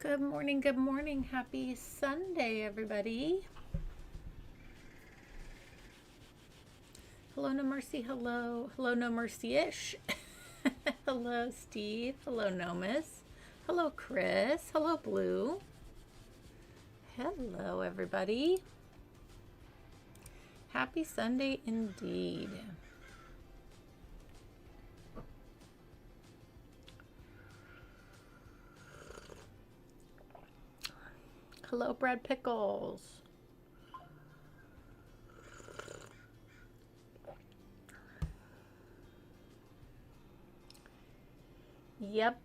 Good morning, good morning. Happy Sunday, everybody. Hello, No Mercy. Hello. Hello, No Mercy-ish. Hello, Steve. Hello, Nomus. Hello, Chris. Hello, Blue. Hello, everybody. Happy Sunday indeed. Hello, Bread Pickles. Yep,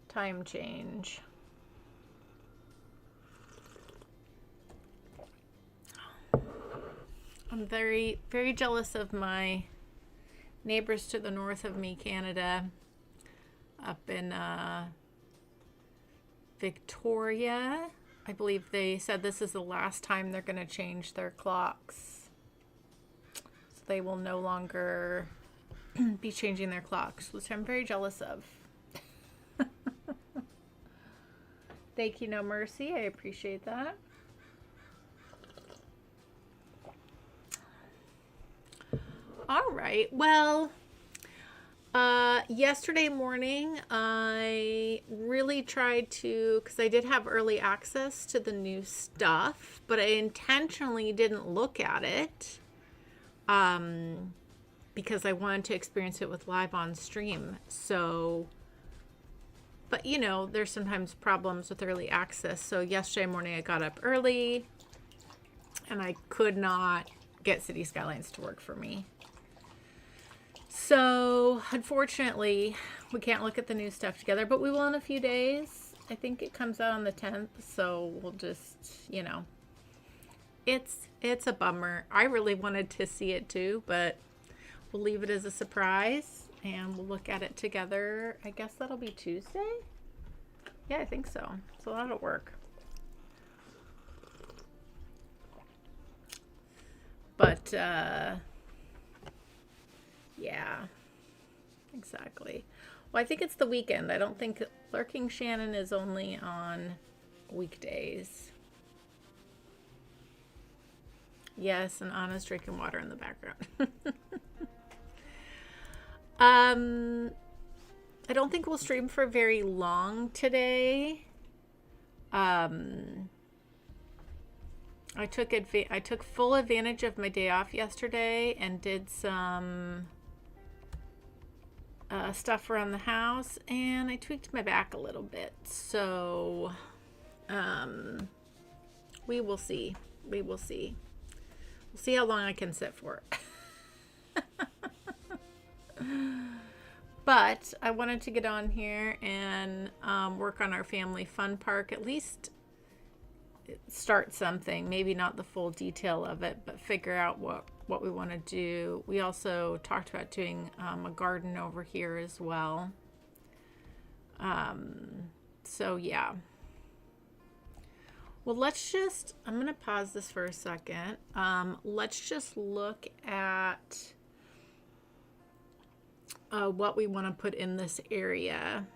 time change. I'm very, very jealous of my neighbors to the north of me, Canada, up in Victoria. I believe they said this is the last time they're going to change their clocks. So they will no longer be changing their clocks, which I'm very jealous of. Thank you, No Mercy. I appreciate that. All right. Well, yesterday morning, I really tried to, because I did have early access to the new stuff, but I intentionally didn't look at it because I wanted to experience it with live on stream. So, but you know, there's sometimes problems with early access. So yesterday morning I got up early and I could not get City Skylines to work for me. So unfortunately we can't look at the new stuff together, but we will in a few days. I think it comes out on the 10th. So we'll just, you know, it's a bummer. I really wanted to see it too, but we'll leave it as a surprise. And we'll look at it together. I guess that'll be Tuesday? Yeah, I think so. So that'll work. But, yeah, exactly. Well, I think it's the weekend. I don't think Lurking Shannon is only on weekdays. Yes, and Anna's drinking water in the background. I don't think we'll stream for very long today. I took full advantage of my day off yesterday and did some stuff around the house, and I tweaked my back a little bit. So we will see. We will see. We'll see how long I can sit for it. But I wanted to get on here and work on our family fun park, at least start something, maybe not the full detail of it, but figure out what we want to do. We also talked about doing a garden over here as well. So yeah. Well, I'm going to pause this for a second. Let's just look at what we want to put in this area.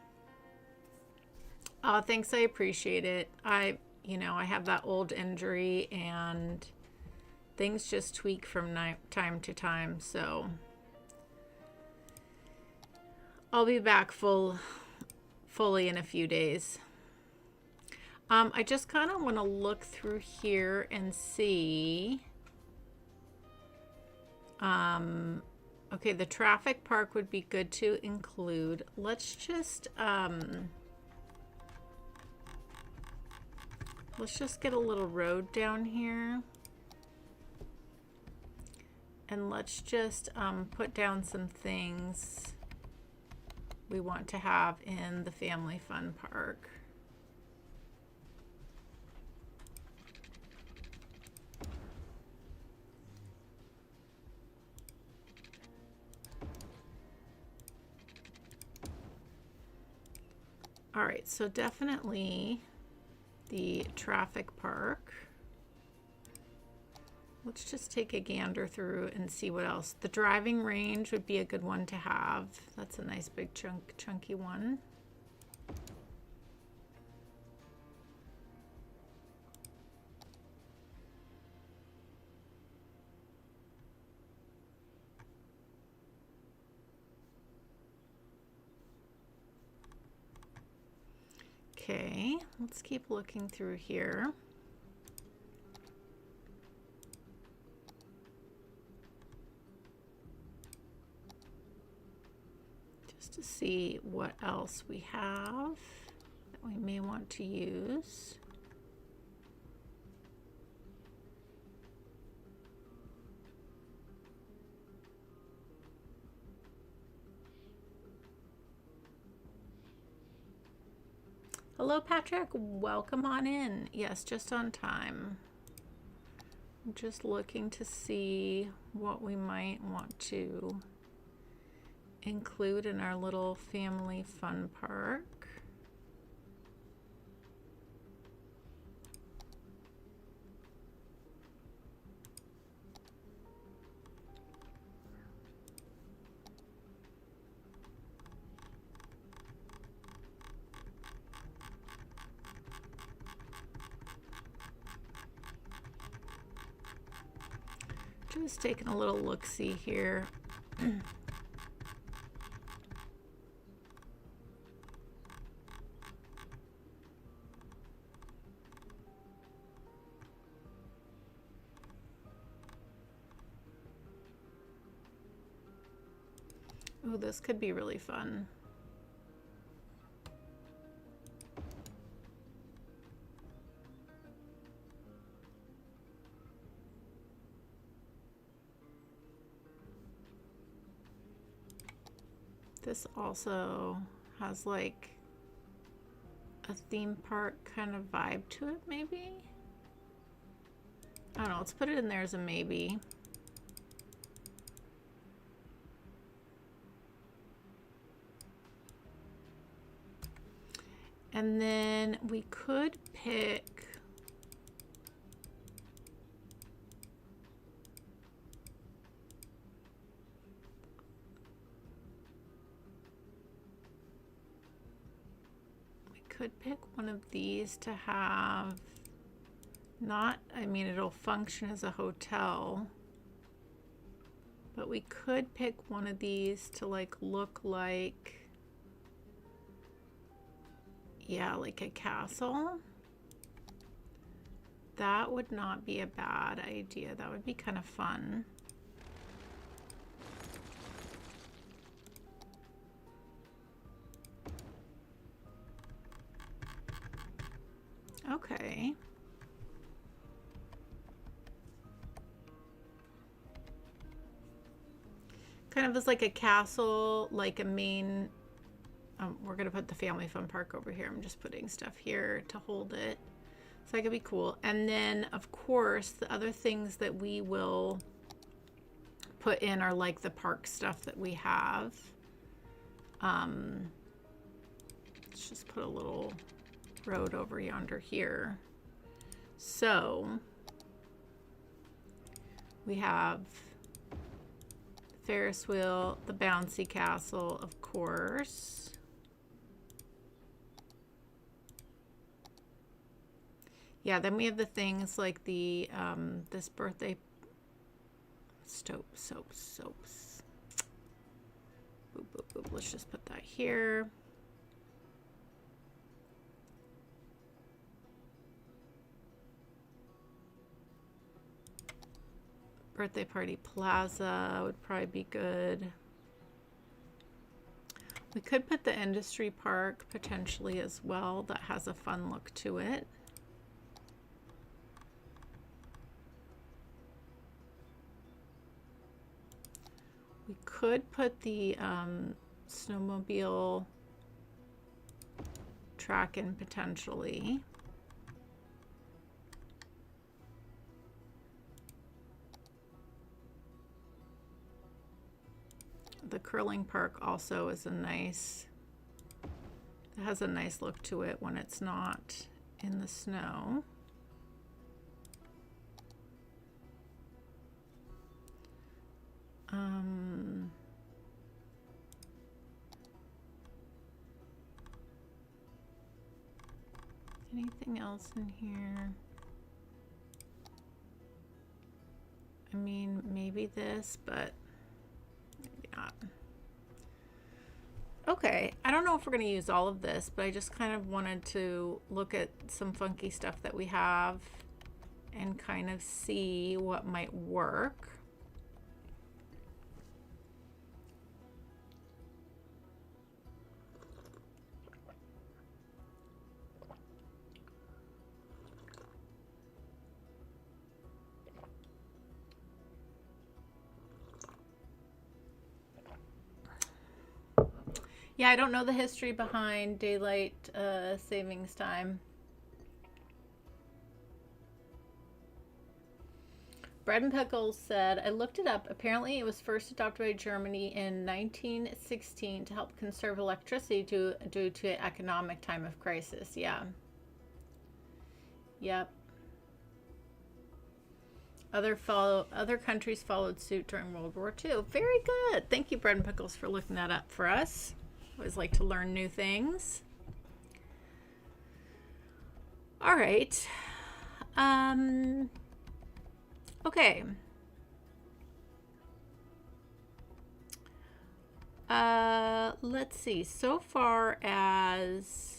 Oh, thanks. I appreciate it. I have that old injury and things just tweak from time to time. So I'll be back fully in a few days. I just kind of want to look through here and see. Okay, the traffic park would be good to include. Let's just get a little road down here. And let's just put down some things we want to have in the family fun park. All right, so definitely the traffic park. Let's just take a gander through and see what else. The driving range would be a good one to have. That's a nice big chunky one. Okay, let's keep looking through here. Just to see what else we have that we may want to use. Hello, Patrick. Welcome on in. Yes, just on time. I'm just looking to see what we might want to include in our little family fun park. Just taking a little look-see here. Oh, this could be really fun. This also has like a theme park kind of vibe to it, maybe? I don't know, let's put it in there as a maybe. And then we could pick one of these to have not, I mean, it'll function as a hotel, but we could pick one of these to like look like, yeah, like a castle. That would not be a bad idea. That would be kind of fun. Okay. Kind of as like a castle, like a main, we're gonna put the family fun park over here. I'm just putting stuff here to hold it. So that could be cool. And then of course, the other things that we will put in are like the park stuff that we have. Let's just put a little road over yonder here. So we have the Ferris wheel, the bouncy castle, of course. Yeah, then we have the things like the this birthday soaps. Boop, boop, boop. Let's just put that here. Birthday party plaza would probably be good. We could put the industry park potentially as well. That has a fun look to it. We could put the snowmobile track in potentially. The curling park also is a nice, it has a nice look to it when it's not in the snow. Anything else in here? I mean, maybe this, but maybe not. Okay, I don't know if we're going to use all of this, but I just kind of wanted to look at some funky stuff that we have and kind of see what might work. Yeah, I don't know the history behind daylight savings time. Bread and Pickles said, I looked it up. Apparently, it was first adopted by Germany in 1916 to help conserve electricity due to an economic time of crisis. Yeah. Yep. Other countries followed suit during World War II. Very good. Thank you, Bread and Pickles, for looking that up for us. I always like to learn new things. All right. Okay. Let's see. So far as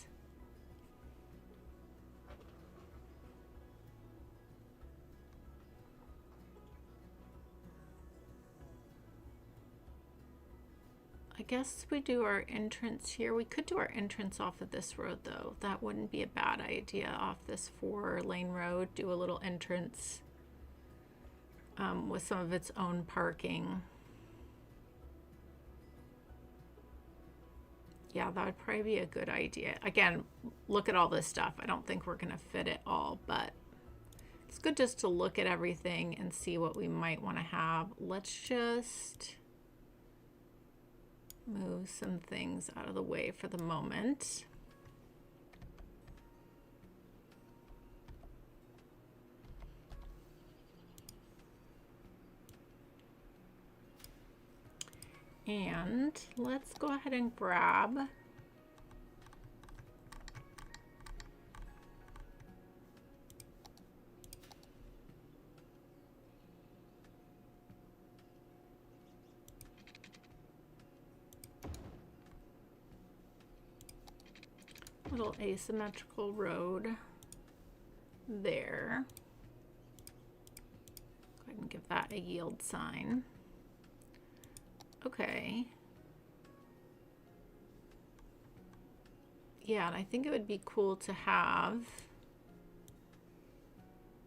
I guess we do our entrance here. We could do our entrance off of this road, though. That wouldn't be a bad idea. Off this 4-lane road, do a little entrance with some of its own parking. Yeah, that would probably be a good idea. Again, look at all this stuff. I don't think we're going to fit it all, but it's good just to look at everything and see what we might want to have. Let's just move some things out of the way for the moment. And let's go ahead and grab little asymmetrical road there. Go ahead and give that a yield sign. Okay. Yeah, and I think it would be cool to have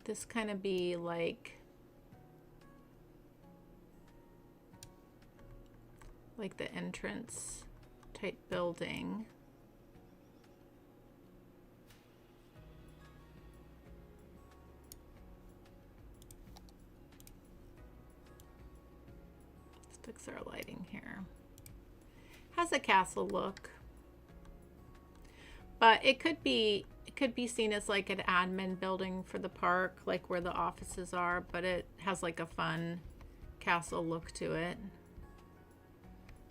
this kind of be like the entrance type building. Fix our lighting here. Has a castle look, but it could be seen as like an admin building for the park, like where the offices are, but it has like a fun castle look to it.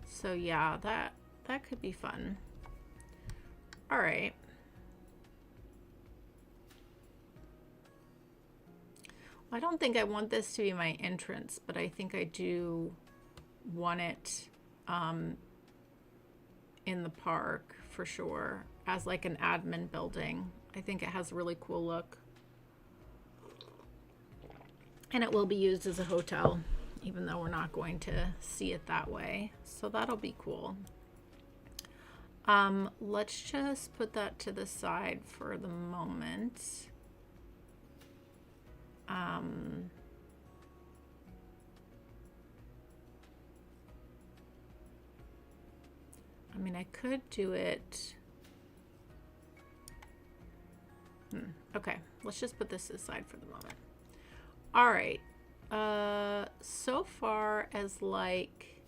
So yeah, that could be fun. All right. Well, I don't think I want this to be my entrance, but I think I do want it in the park for sure as like an admin building. I think it has a really cool look, and it will be used as a hotel even though we're not going to see it that way, so that'll be cool. Let's just put that to the side for the moment. I mean, I could do it. Okay, let's just put this aside for the moment. All right. So far as like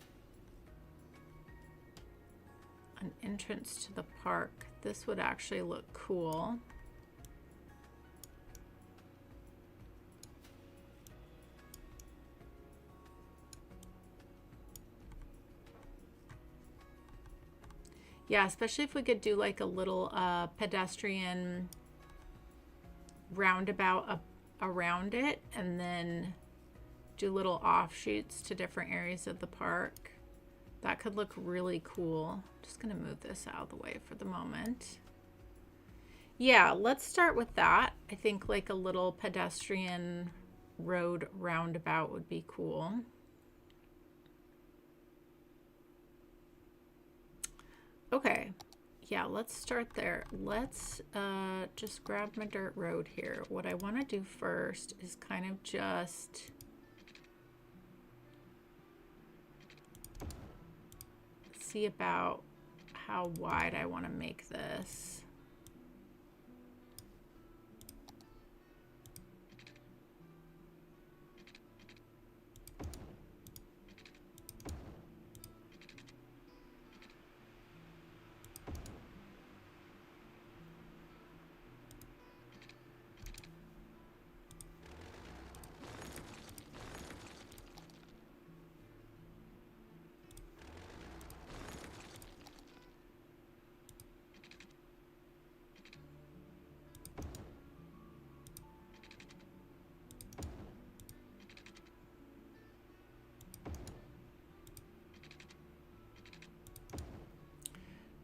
an entrance to the park, this would actually look cool. Yeah, especially if we could do like a little pedestrian roundabout around it, and then do little offshoots to different areas of the park. That could look really cool. Just gonna move this out of the way for the moment. Yeah, let's start with that. I think like a little pedestrian road roundabout would be cool. Okay, yeah, let's start there. Let's just grab my dirt road here. What I want to do first is kind of just see about how wide I want to make this.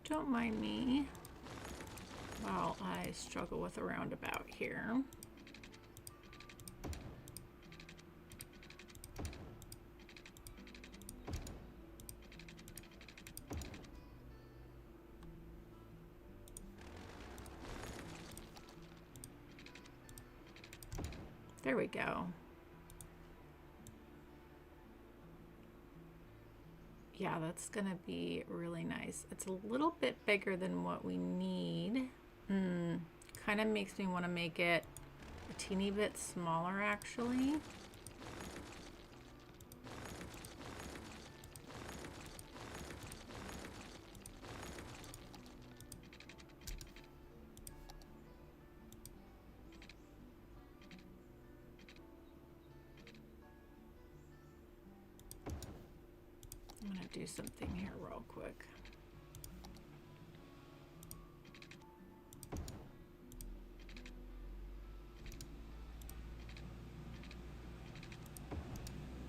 Don't mind me while I struggle with a roundabout here. There we go. Yeah, that's gonna be really nice. It's a little bit bigger than what we need. Kind of makes me want to make it a teeny bit smaller, actually. I'm gonna do something here real quick.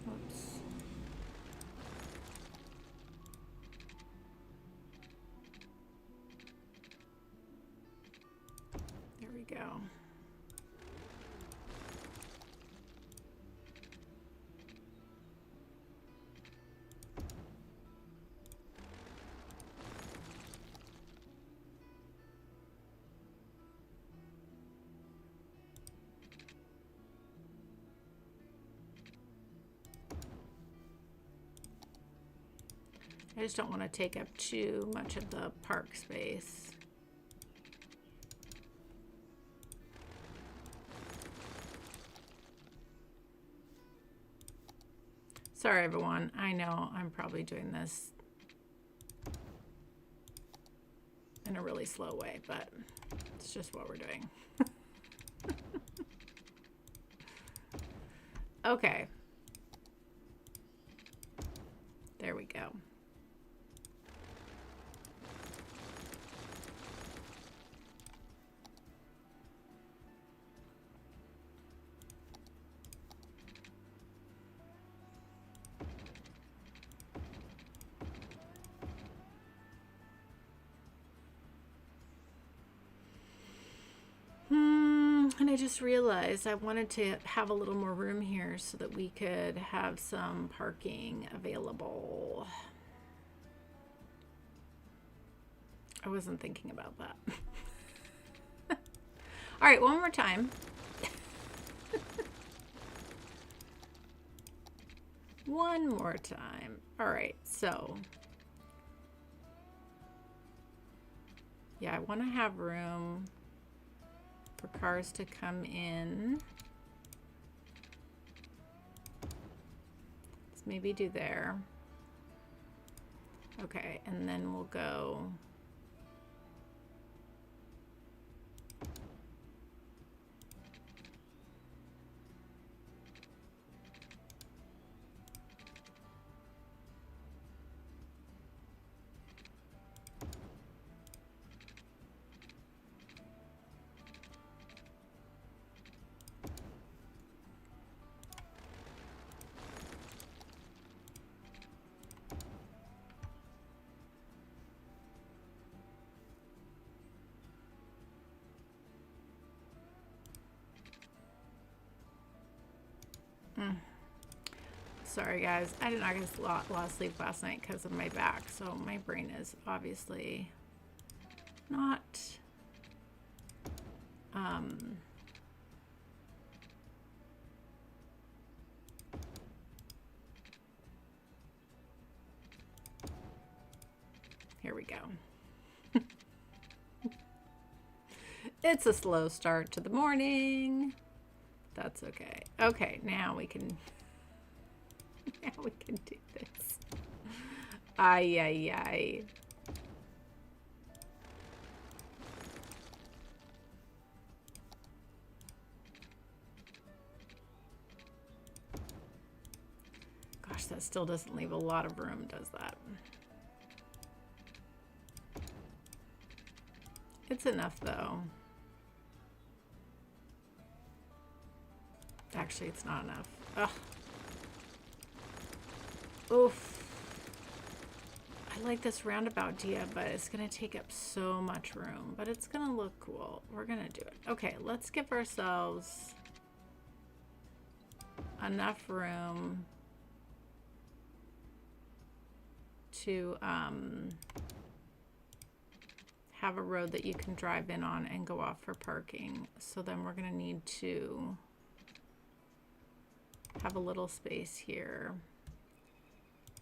Oops. There we go. I just don't want to take up too much of the park space. Sorry, everyone. I know I'm probably doing this in a really slow way, but it's just what we're doing. Okay. There we go. And I just realized I wanted to have a little more room here so that we could have some parking available. I wasn't thinking about that. All right, one more time. One more time. All right, so yeah, I want to have room for cars to come in. Let's maybe do there. Okay, and then we'll go Sorry guys, I did not get a lot of sleep last night because of my back, so my brain is obviously not here we go. It's a slow start to the morning. That's okay. Okay, now we can do this. Ay, ay, ay. Gosh, that still doesn't leave a lot of room, does that? It's enough, though. Actually, it's not enough. Ugh. Oof. I like this roundabout idea, but it's going to take up so much room. But it's going to look cool. We're going to do it. Okay, let's give ourselves enough room to have a road that you can drive in on and go off for parking. So then we're going to need to have a little space here.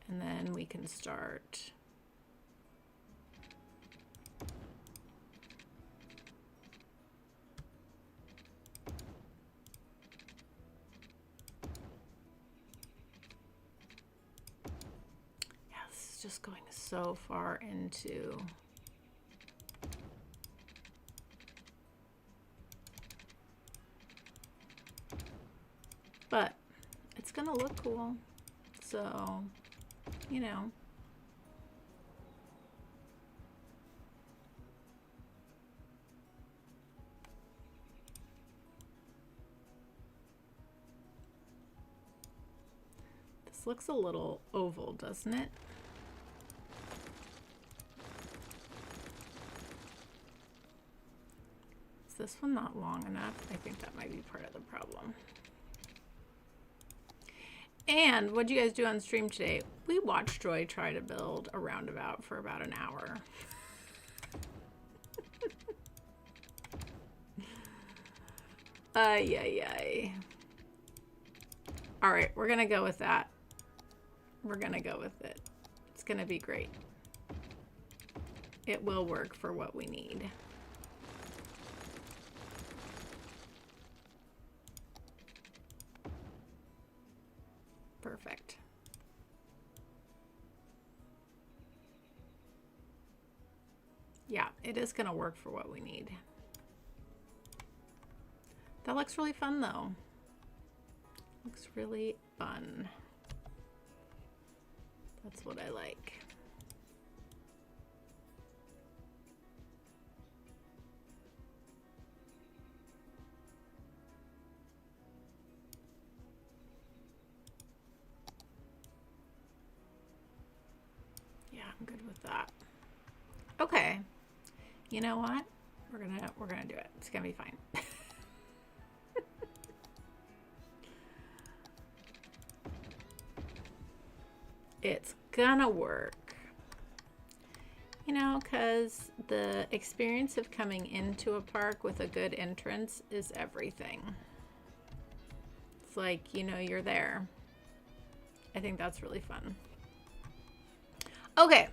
And then we can start. Yeah, this is just going so far into. But it's gonna look cool. So, you know. This looks a little oval, doesn't it? Is this one not long enough? I think that might be part of the problem. And what did you guys do on stream today? We watched Joy try to build a roundabout for about an hour. Ay, ay, ay. All right, we're going to go with that. We're going to go with it. It's going to be great. It will work for what we need. Perfect. Yeah, it is going to work for what we need. That looks really fun, though. Looks really fun. That's what I like. Yeah, I'm good with that. Okay. You know what? We're gonna do it. It's gonna be fine. It's gonna work. You know, because the experience of coming into a park with a good entrance is everything. It's like, you know, you're there. I think that's really fun. Okay.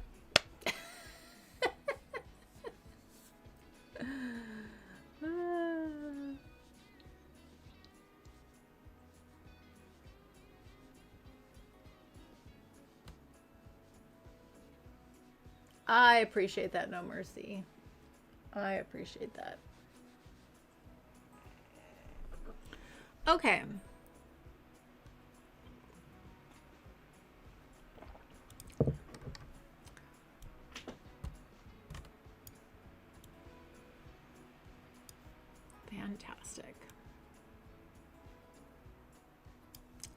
I appreciate that, No Mercy. I appreciate that. Okay. Fantastic.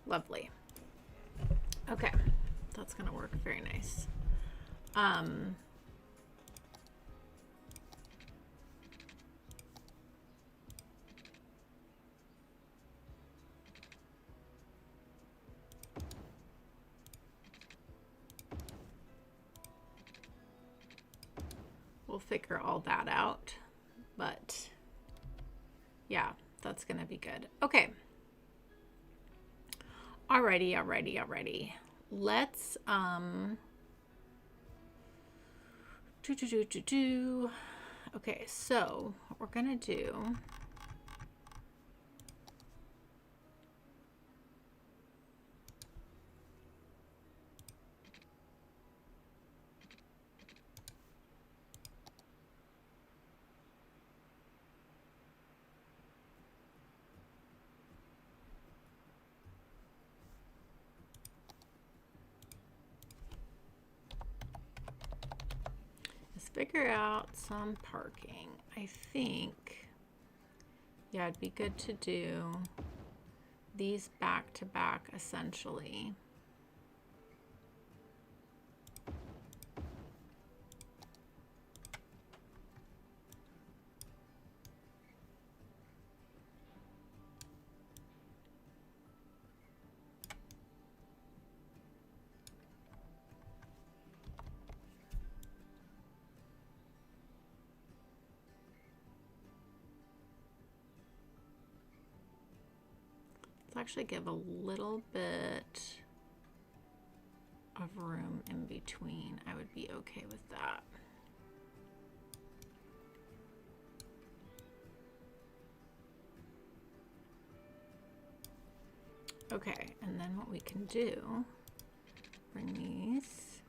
Lovely. Okay. That's going to work very nice. we'll figure all that out. But yeah, that's gonna be good. Okay. Alrighty. Let's okay, so what we're gonna do is figure out some parking. I think, yeah, it'd be good to do these back to back essentially. Let's actually give a little bit of room in between. I would be okay with that. Okay, and then what we can do, bring these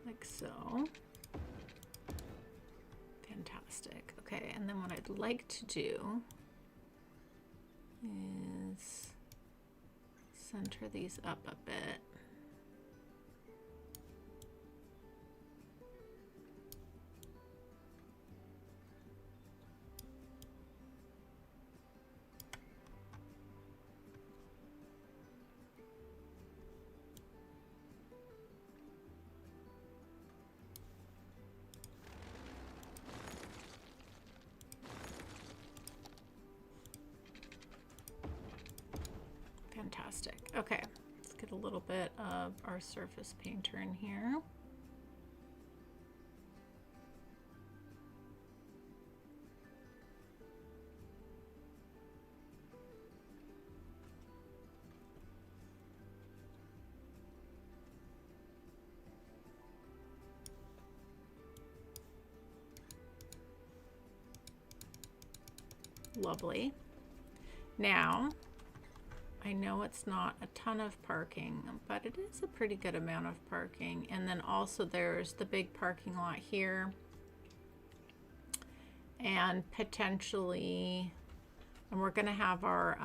like so. Fantastic. Okay, and then what I'd like to do is center these up a bit. Fantastic. Okay, let's get a little bit of our surface painter in here. Lovely. Now, I know it's not a ton of parking, but it is a pretty good amount of parking. And then also there's the big parking lot here. And potentially, and we're gonna have our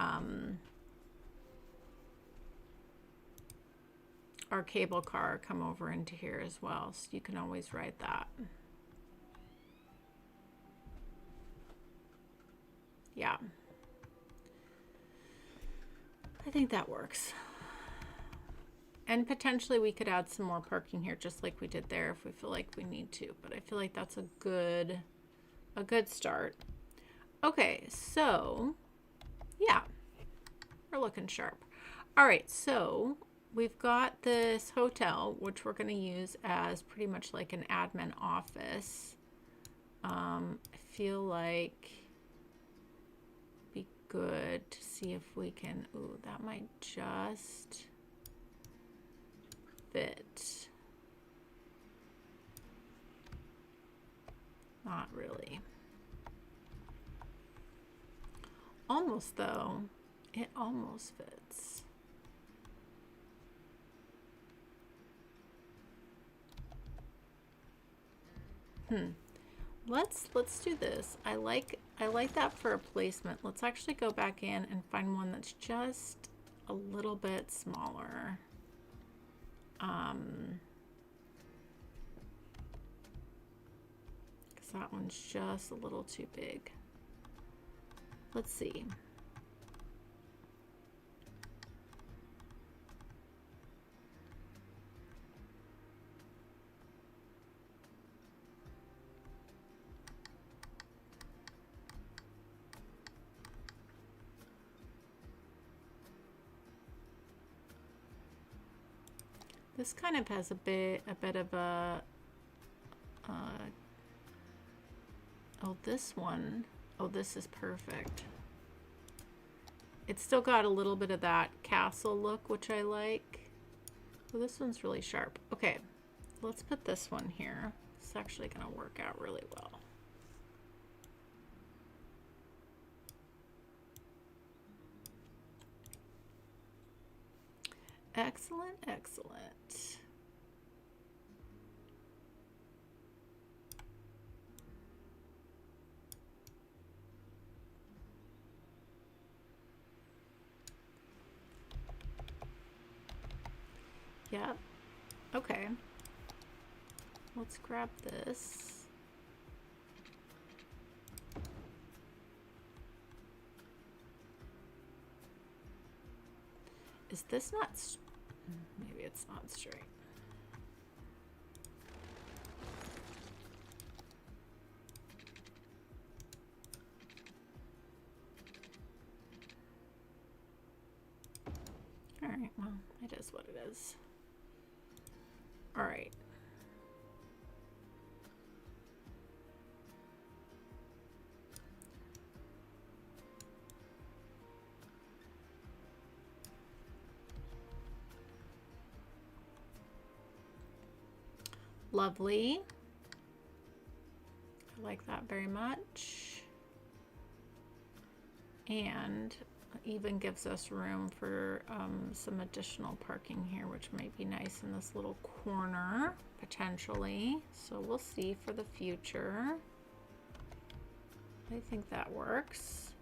cable car come over into here as well. So you can always ride that. Yeah. I think that works. And potentially we could add some more parking here just like we did there if we feel like we need to, but I feel like that's a good start. Okay, so yeah, we're looking sharp. All right, so we've got this hotel, which we're going to use as pretty much like an admin office. I feel like be good to see if we can, ooh, that might just fit. Not really. Almost though, it almost fits. Let's do this. I like that for a placement. Let's actually go back in and find one that's just a little bit smaller. Because that one's just a little too big. Let's see. This kind of has a bit of a Oh, this one. Oh, this is perfect. It's still got a little bit of that castle look, which I like. Oh, this one's really sharp. Okay, let's put this one here. It's actually going to work out really well. Excellent, excellent. Yep. Okay. Let's grab this. Is this not... Maybe it's not straight. All right, well, it is what it is. All right. Lovely. I like that very much. And even gives us room for some additional parking here, which might be nice in this little corner, potentially. So we'll see for the future. I think that works.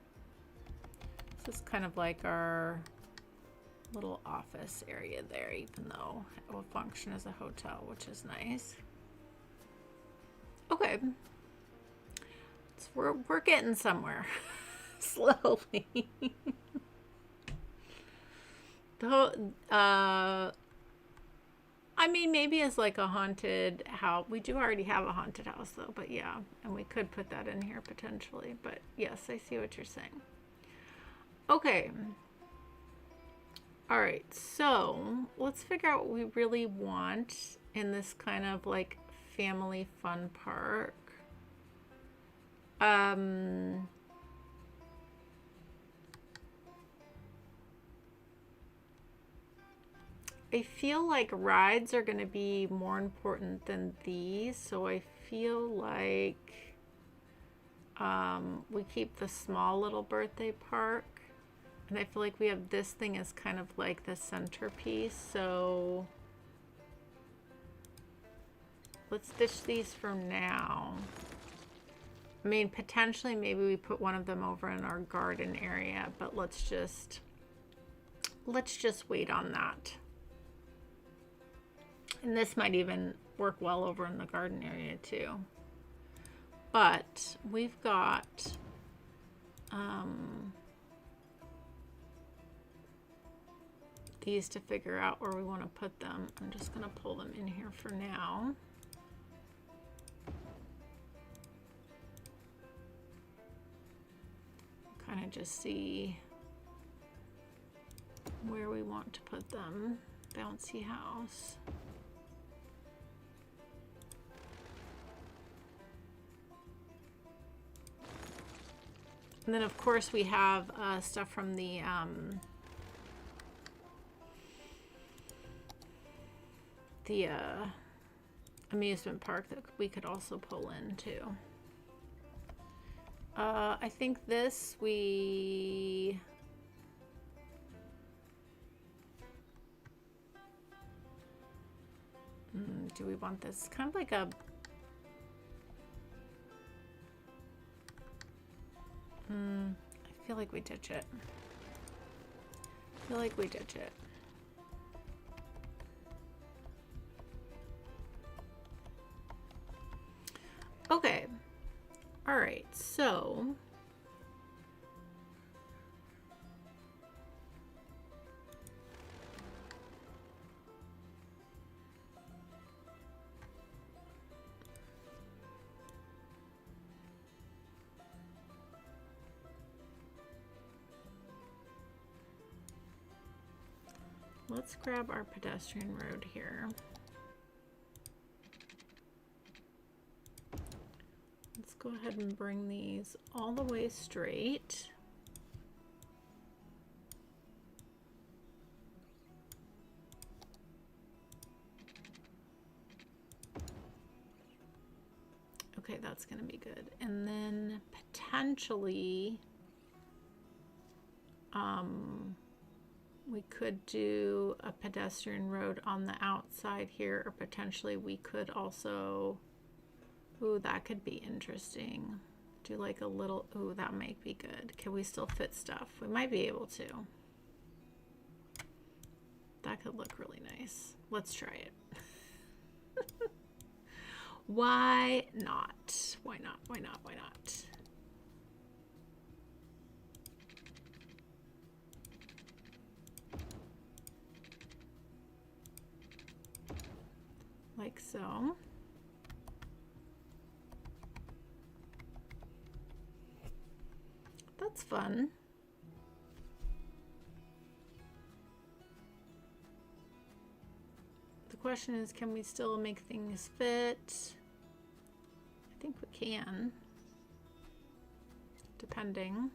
This is kind of like our little office area there, even though it will function as a hotel, which is nice. Okay. So we're getting somewhere. Slowly. I mean, maybe as like a haunted house. We do already have a haunted house though, but yeah, and we could put that in here potentially, but yes, I see what you're saying. Okay. All right, so let's figure out what we really want in this kind of like family fun park. I feel like rides are going to be more important than these, so I feel like we keep the small little birthday park, and I feel like we have this thing as kind of like the centerpiece, so let's ditch these for now. I mean, potentially maybe we put one of them over in our garden area, but let's just wait on that. And this might even work well over in the garden area too. But we've got these to figure out where we want to put them. I'm just going to pull them in here for now. Kind of just see where we want to put them. Bouncy house. And then of course we have stuff from the amusement park that we could also pull in too. I think this we... do we want this? Kind of like a... I feel like we ditch it. I feel like we ditch it. Okay. All right, so let's grab our pedestrian road here. Let's go go ahead and bring these all the way straight. Okay, that's going to be good. And then potentially we could do a pedestrian road on the outside here, or potentially we could also, ooh, that could be interesting. Do like a little, ooh, that might be good. Can we still fit stuff? We might be able to. That could look really nice. Let's try it. Why not? Why not? Why not? Why not? Like so. That's fun. The question is, can we still make things fit? I think we can, depending.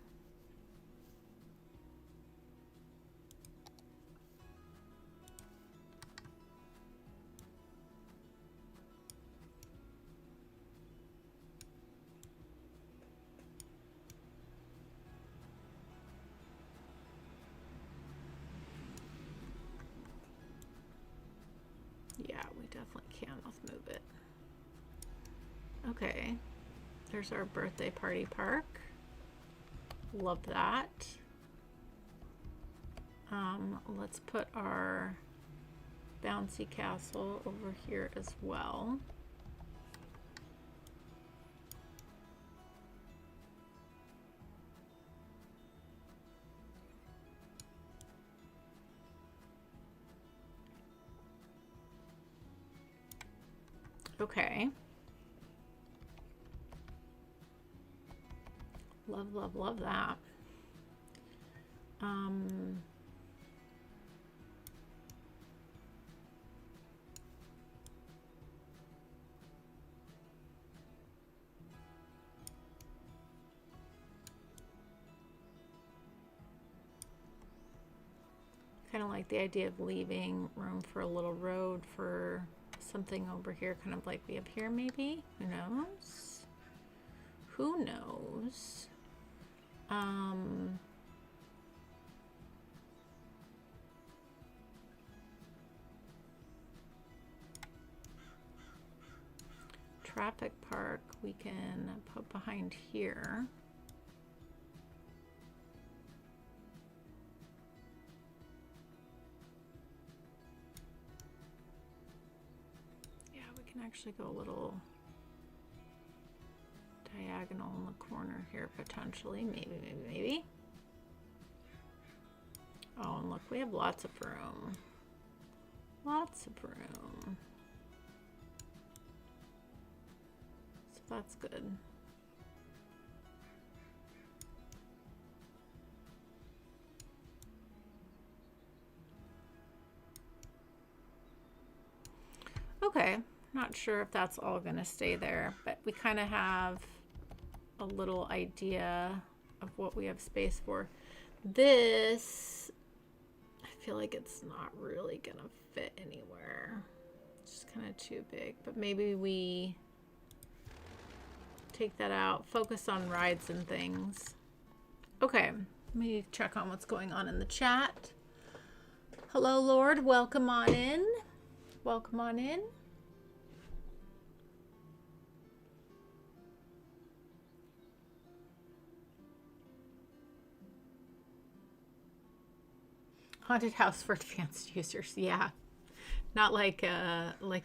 Yeah, we definitely can. Let's move it. Okay, there's our birthday party park. Love that. Let's put our bouncy castle over here as well. Okay. Love, love, love that. Kind of like the idea of leaving room for a little road for something over here, kind of like we have here, maybe. Who knows? Who knows? Traffic park we can put behind here. Yeah, we can actually go a little diagonal in the corner here, potentially. Maybe. Oh, and look, we have lots of room. Lots of room. So that's good. Okay, not sure if that's all gonna stay there, but we kind of have a little idea of what we have space for. This, I feel like it's not really gonna fit anywhere. It's just kind of too big, but maybe we take that out, focus on rides and things. Okay, let me check on what's going on in the chat. Hello, Lord, welcome on in. Welcome on in. Haunted house for advanced users. Yeah, not like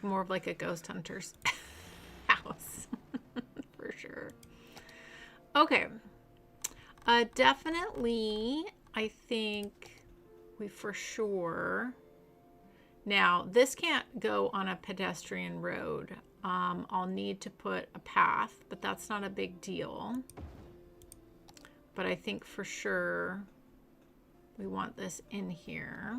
more of like a ghost hunter's house for sure. Okay, definitely. I think we for sure. Now this can't go on a pedestrian road. I'll need to put a path, but that's not a big deal. But I think for sure we want this in here.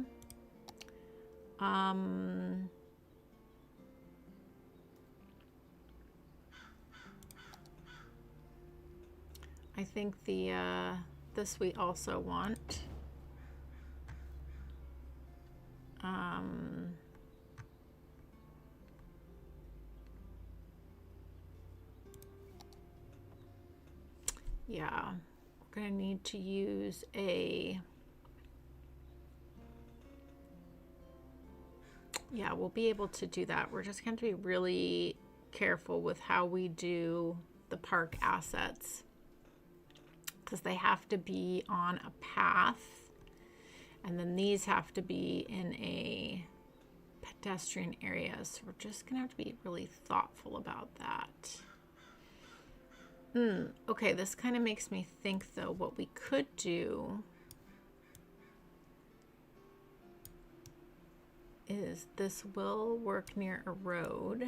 I think the this we also want. Yeah, we're gonna need to use a, yeah, we'll be able to do that. We're just going to be really careful with how we do the park assets, because they have to be on a path, and then these have to be in a pedestrian area. So we're just going to have to be really thoughtful about that. Okay, this kind of makes me think, though, what we could do is this will work near a road,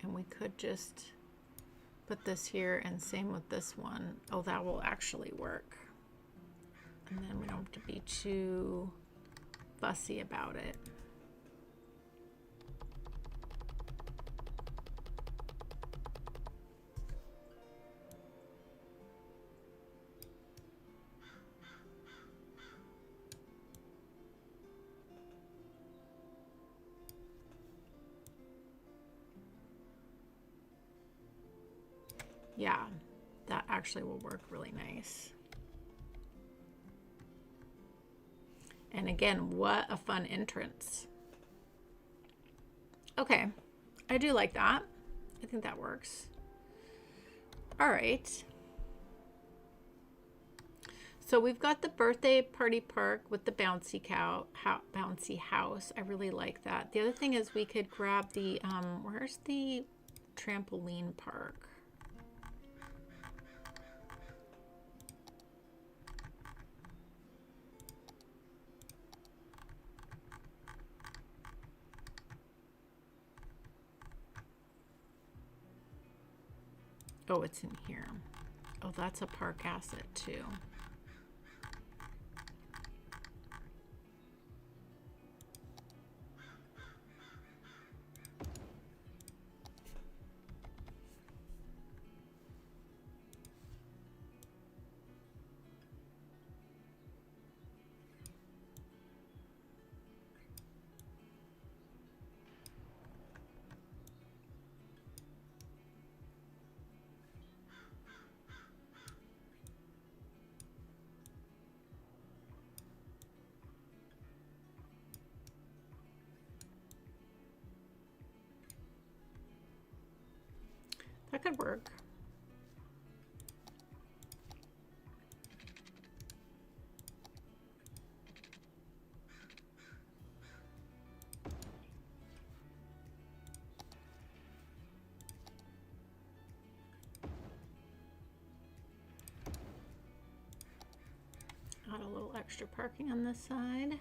and we could just put this here, and same with this one. Oh, that will actually work. And then we don't have to be too fussy about it. Yeah, that actually will work really nice. And again, what a fun entrance. Okay, I do like that. I think that works. All right. So we've got the birthday party park with the bouncy bouncy house. I really like that. The other thing is we could grab the, where's the trampoline park? Oh, it's in here. Oh, that's a park asset too. That could work. Add a little extra parking on this side.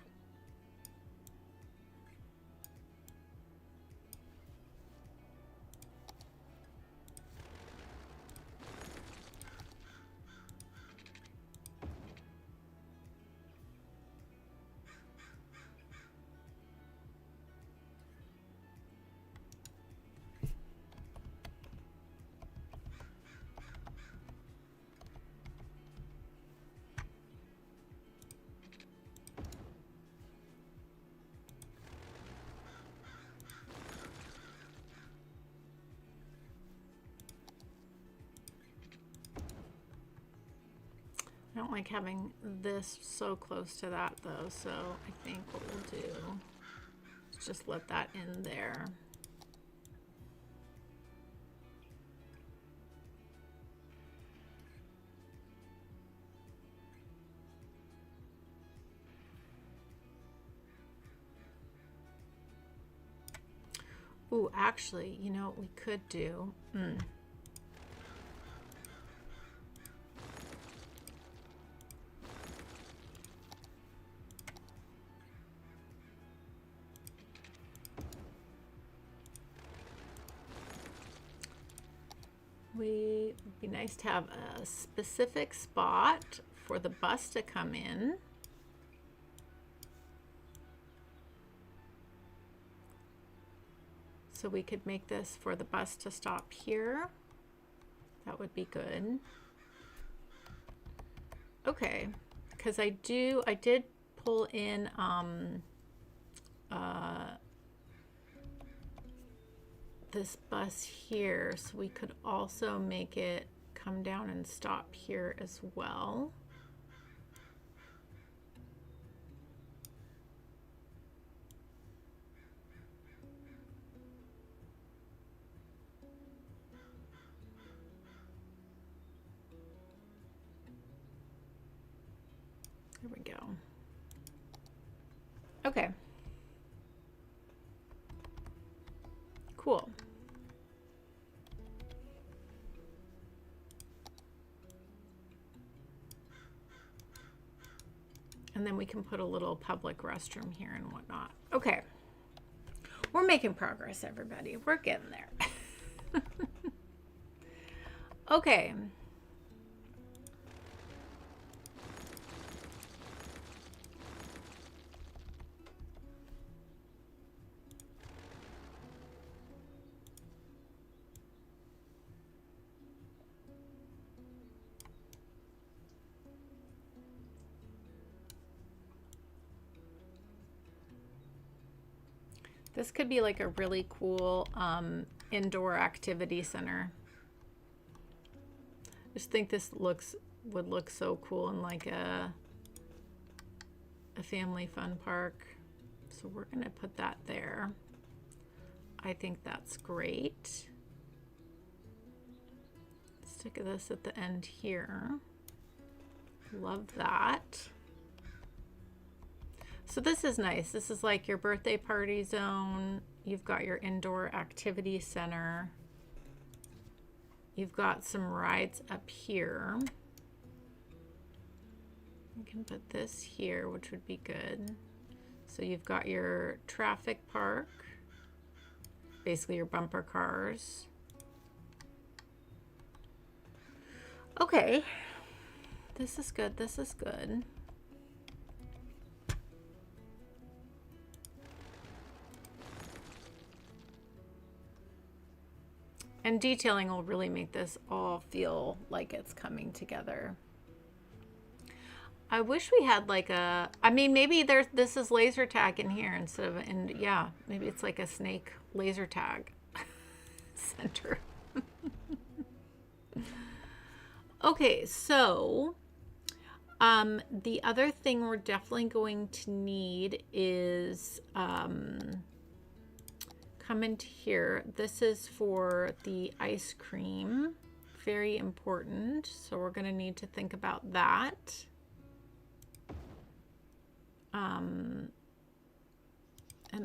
I don't like having this so close to that though, so I think what we'll do is just let that in there. Ooh, actually, you know what we could do? Would be nice to have a specific spot for the bus to come in. So we could make this for the bus to stop here. That would be good. Okay, because I did pull in this bus here, so we could also make it come down and stop here as well. There we go. Okay. Cool. And then we can put a little public restroom here and whatnot. Okay. We're making progress, everybody. We're getting there. Okay. This could be like a really cool indoor activity center. I just think this would look so cool in like a family fun park. So we're gonna put that there. I think that's great. Stick this at the end here. Love that. So this is nice. This is like your birthday party zone. You've got your indoor activity center. You've got some rides up here. You can put this here, which would be good. So you've got your traffic park, basically your bumper cars. Okay, this is good. This is good. And detailing will really make this all feel like it's coming together. I wish we had like a, I mean, maybe this is laser tag in here instead of, and yeah, maybe it's like a snake laser tag center. Okay, so the other thing we're definitely going to need is come into here. This is for the ice cream. Very important. So we're going to need to think about that. And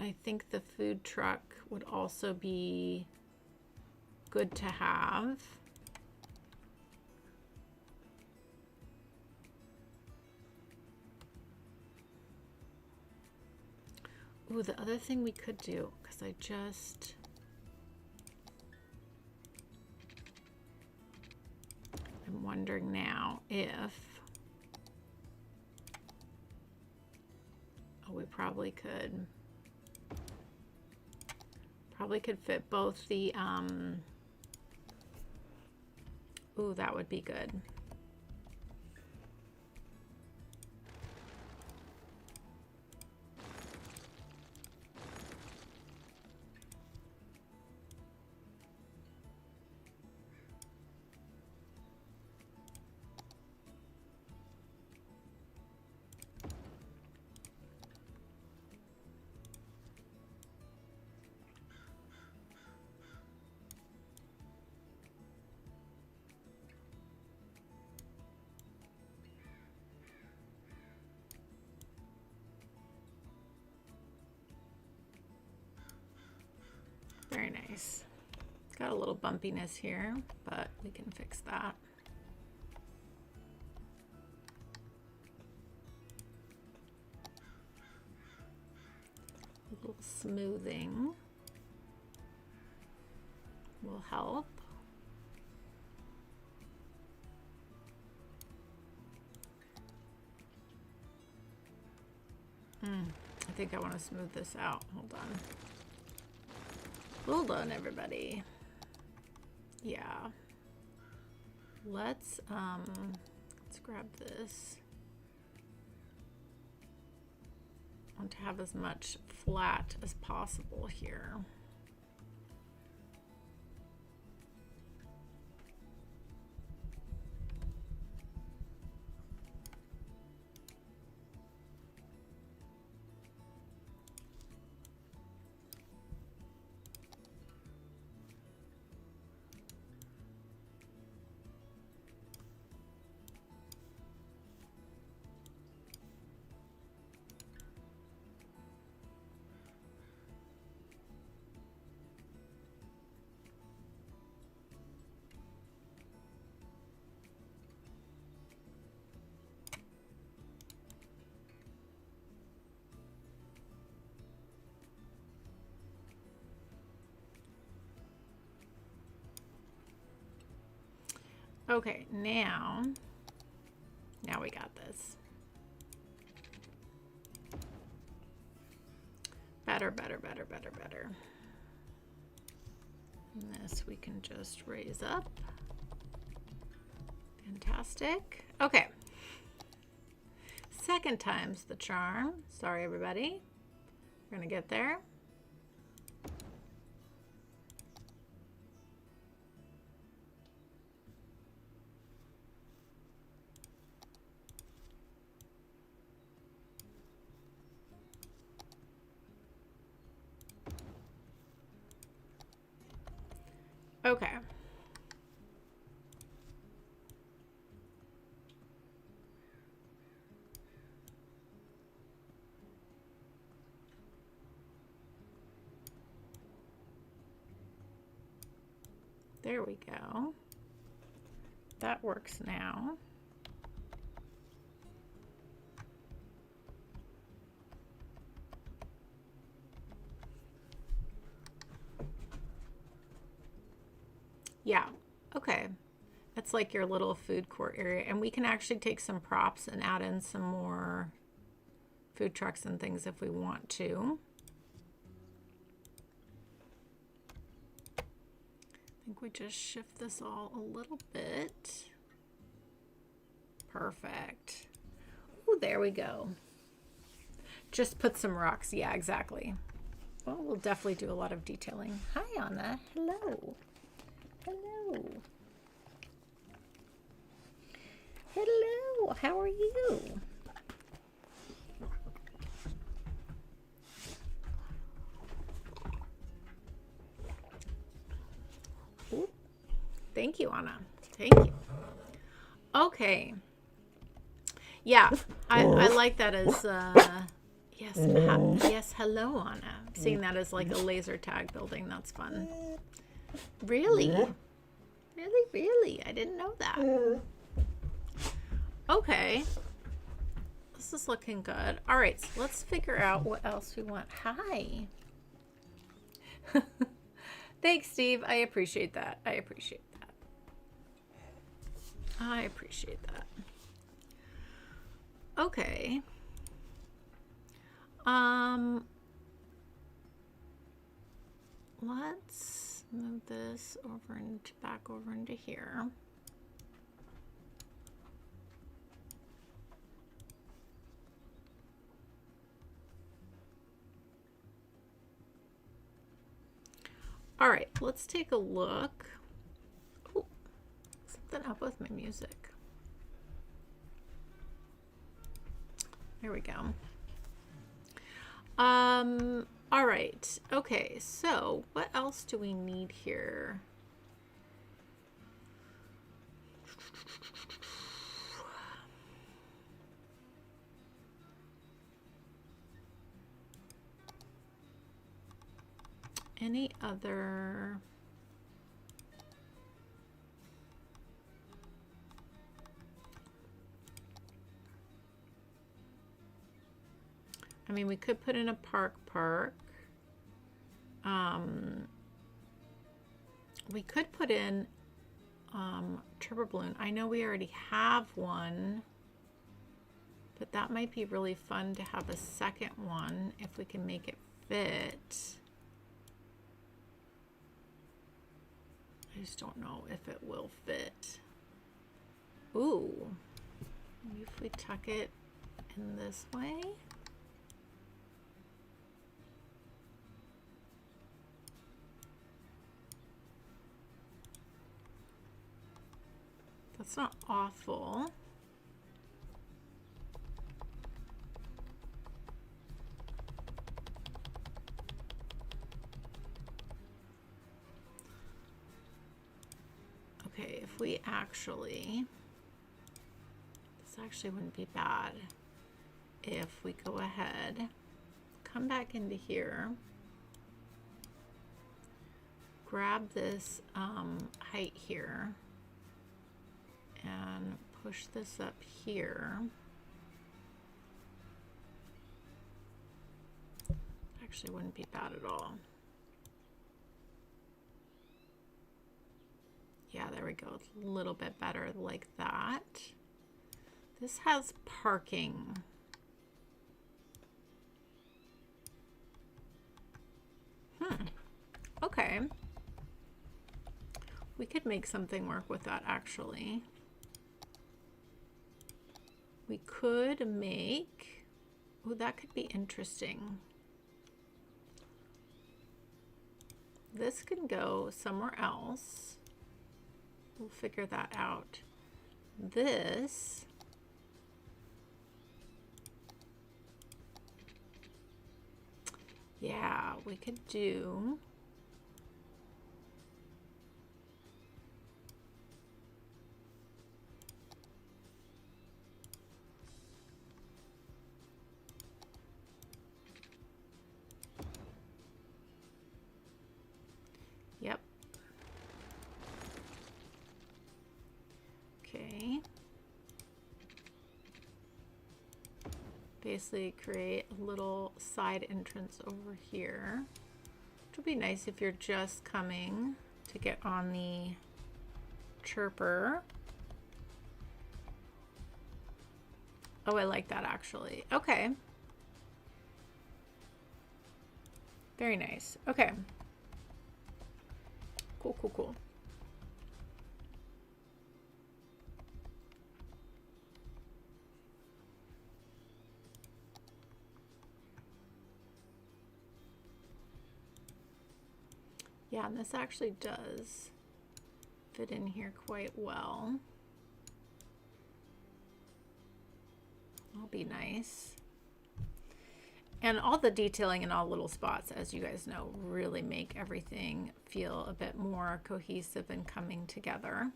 I think the food truck would also be good to have. Ooh, the other thing we could do, because I'm wondering now if, oh, we probably could fit both the, ooh, that would be good. Very nice. It's got a little bumpiness here, but we can fix that. A little smoothing will help. I think I want to smooth this out. Hold on. Hold on, everybody. Yeah. Let's grab this. I want to have as much flat as possible here. Okay, now we got this. Better. And this we can just raise up. Fantastic. Okay. Second time's the charm. Sorry, everybody. We're gonna get there. Okay. There we go. That works now. Yeah, okay. That's like your little food court area. And we can actually take some props and add in some more food trucks and things if we want to. I think we just shift this all a little bit. Perfect. Ooh, there we go. Just put some rocks. Yeah, exactly. Well, we'll definitely do a lot of detailing. Hi, Anna. Hello. Hello. Hello. How are you? Ooh. Thank you, Anna. Thank you. Okay. Yeah, I like that as yes. Yes, hello, Anna. Seeing that as like a laser tag building, that's fun. Really? Really? I didn't know that. Okay. This is looking good. All right, so let's figure out what else we want. Hi. Thanks, Steve. I appreciate that. I appreciate that. Okay. Let's move this over and back over into here. All right, let's take a look. Oh, something up with my music. There we go. All right. Okay, so what else do we need here? Any other? I mean, we could put in a park. We could put in turbo balloon. I know we already have one, but that might be really fun to have a second one if we can make it fit. I just don't know if it will fit. Ooh, we tuck it in this way. That's not awful. Okay, if we actually, this actually wouldn't be bad if we go ahead, come back into here, grab this height here, and push this up here. Actually wouldn't be bad at all. Yeah, there we go. It's a little bit better like that. This has parking. Okay. We could make something work with that actually. We could make, oh, that could be interesting. This can go somewhere else. We'll figure that out. This, yeah, we could do, yep. Okay. Basically create a little side entrance over here, which would be nice if you're just coming to get on the chirper. Oh, I like that actually. Okay. Very nice. Okay. Cool, cool, cool. Yeah, and this actually does fit in here quite well. That'll be nice. And all the detailing in all little spots, as you guys know, really make everything feel a bit more cohesive and coming together.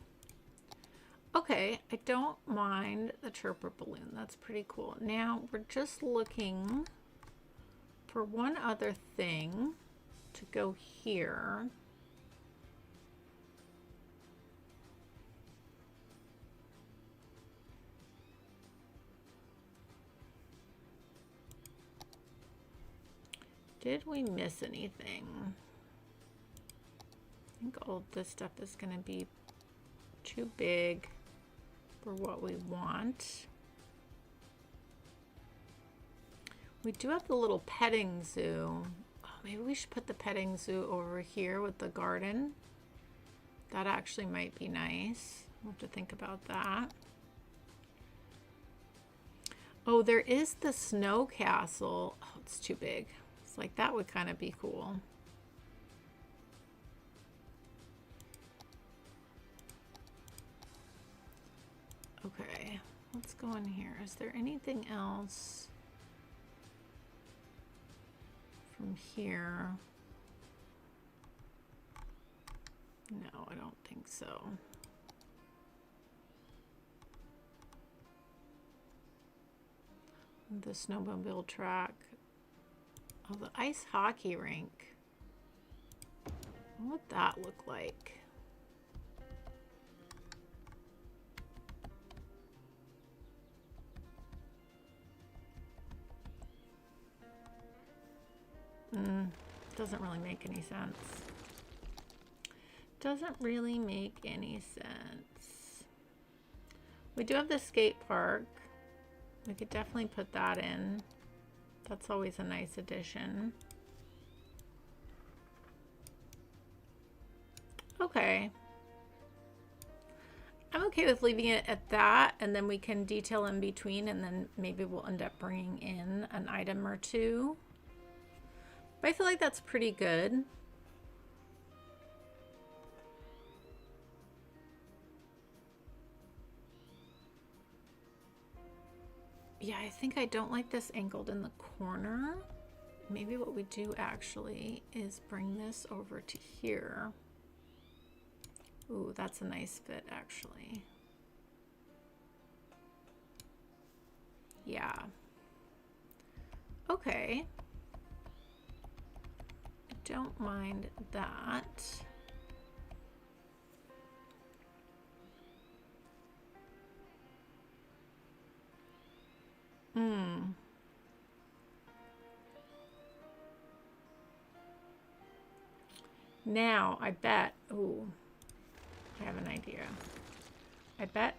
Okay, I don't mind the chirper balloon. That's pretty cool. Now we're just looking for one other thing to go here. Did we miss anything? I think all this stuff is going to be too big for what we want. We do have the little petting zoo. Oh, maybe we should put the petting zoo over here with the garden. That actually might be nice. We'll have to think about that. Oh, there is the snow castle. Oh, it's too big. It's like that would kind of be cool. Okay, let's go in here. Is there anything else from here? No, I don't think so. The snowmobile track. Oh, the ice hockey rink. What would that look like? Doesn't really make any sense. Doesn't really make any sense. We do have the skate park. We could definitely put that in. That's always a nice addition. Okay. I'm okay with leaving it at that, and then we can detail in between, and then maybe we'll end up bringing in an item or two. But I feel like that's pretty good. Yeah, I think I don't like this angled in the corner. Maybe what we do actually is bring this over to here. Ooh, that's a nice fit actually. Yeah. Okay. I don't mind that. Now, I bet, ooh, I have an idea. I bet.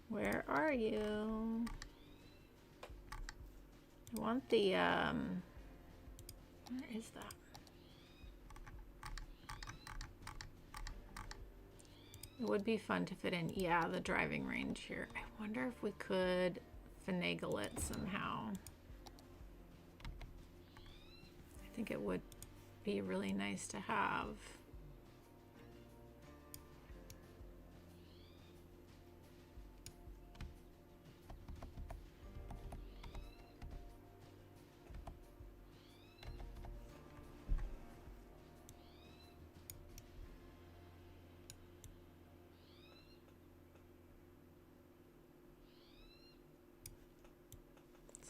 Where are you? I want the, where is that? It would be fun to fit in, yeah, the driving range here. I wonder if we could finagle it somehow. I think it would be really nice to have.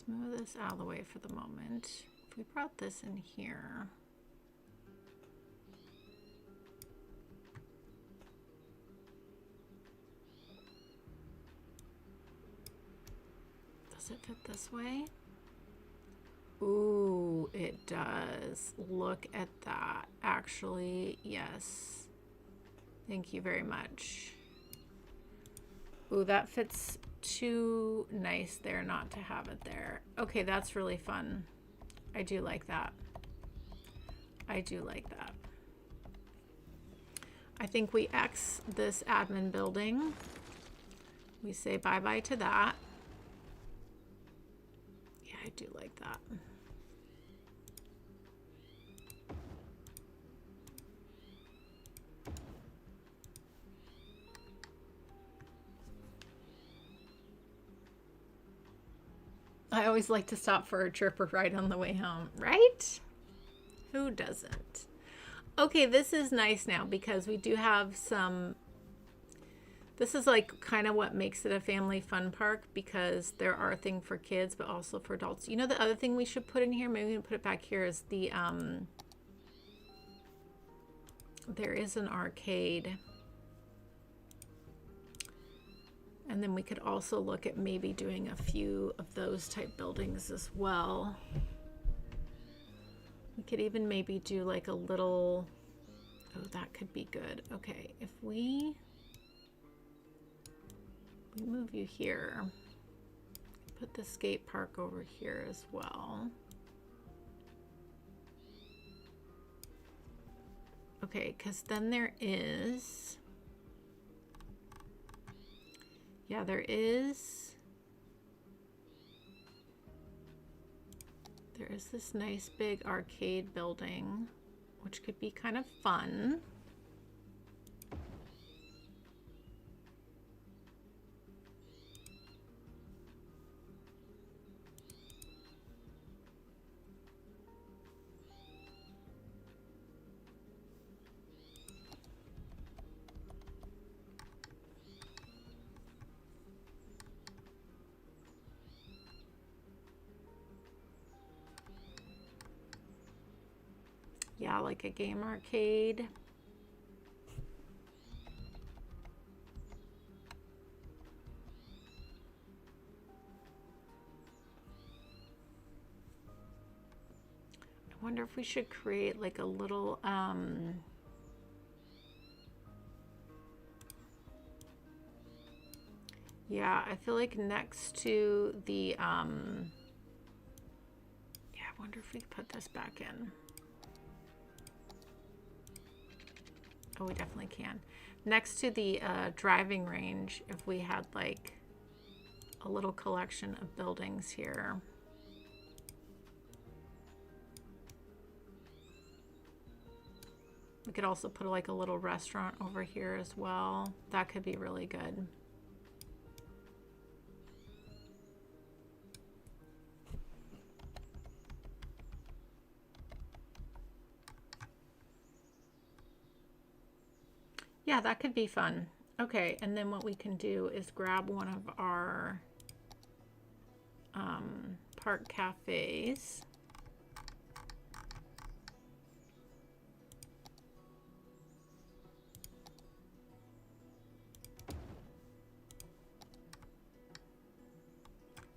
Let's move this out of the way for the moment. If we brought this in here. Does it fit this way? Ooh, it does. Look at that. Actually, yes. Thank you very much. Ooh, that fits too nice there not to have it there. Okay, that's really fun. I do like that. I do like that. I think we X this admin building. We say bye-bye to that. Yeah, I do like that. I always like to stop for a chirper ride on the way home, right? Who doesn't? Okay, this is nice now because we do have some, this is like kind of what makes it a family fun park because there are things for kids but also for adults. You know, the other thing we should put in here, maybe we can put it back here, is the, there is an arcade. And then we could also look at maybe doing a few of those type buildings as well. We could even maybe do like a little, oh, that could be good. Okay, if we move you here, put the skate park over here as well. Okay, because then there is, yeah, there is this nice big arcade building, which could be kind of fun. Yeah, like a game arcade. I wonder if we should create like a little yeah, I feel like next to the yeah, I wonder if we could put this back in. Oh, we definitely can. Next to the driving range, if we had like a little collection of buildings here. We could also put like a little restaurant over here as well. That could be really good. Yeah, that could be fun. Okay, and then what we can do is grab one of our park cafes.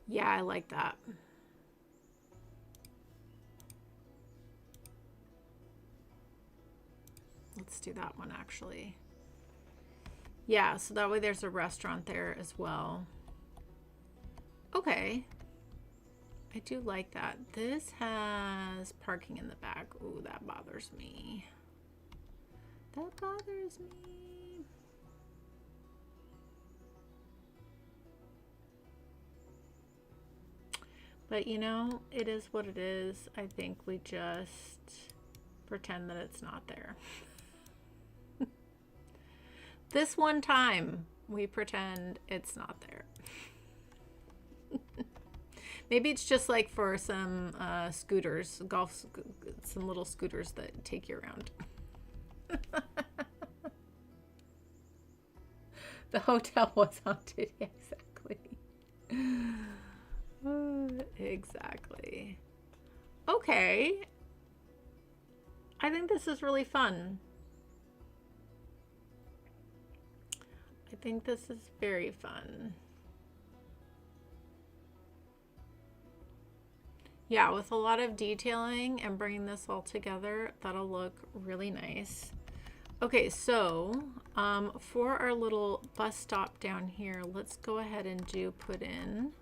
Yeah, I like that. Let's do that one actually. Yeah, so that way there's a restaurant there as well. Okay. I do like that. This has parking in the back. Ooh, that bothers me. That bothers me. But you know, it is what it is. I think we just pretend that it's not there. This one time, we pretend it's not there. Maybe it's just like for some scooters, some little scooters that take you around. The hotel was haunted, exactly. Exactly. Okay. I think this is really fun. I think this is very fun. Yeah, with a lot of detailing and bringing this all together, that'll look really nice. Okay, so for our little bus stop down here, let's go ahead and put in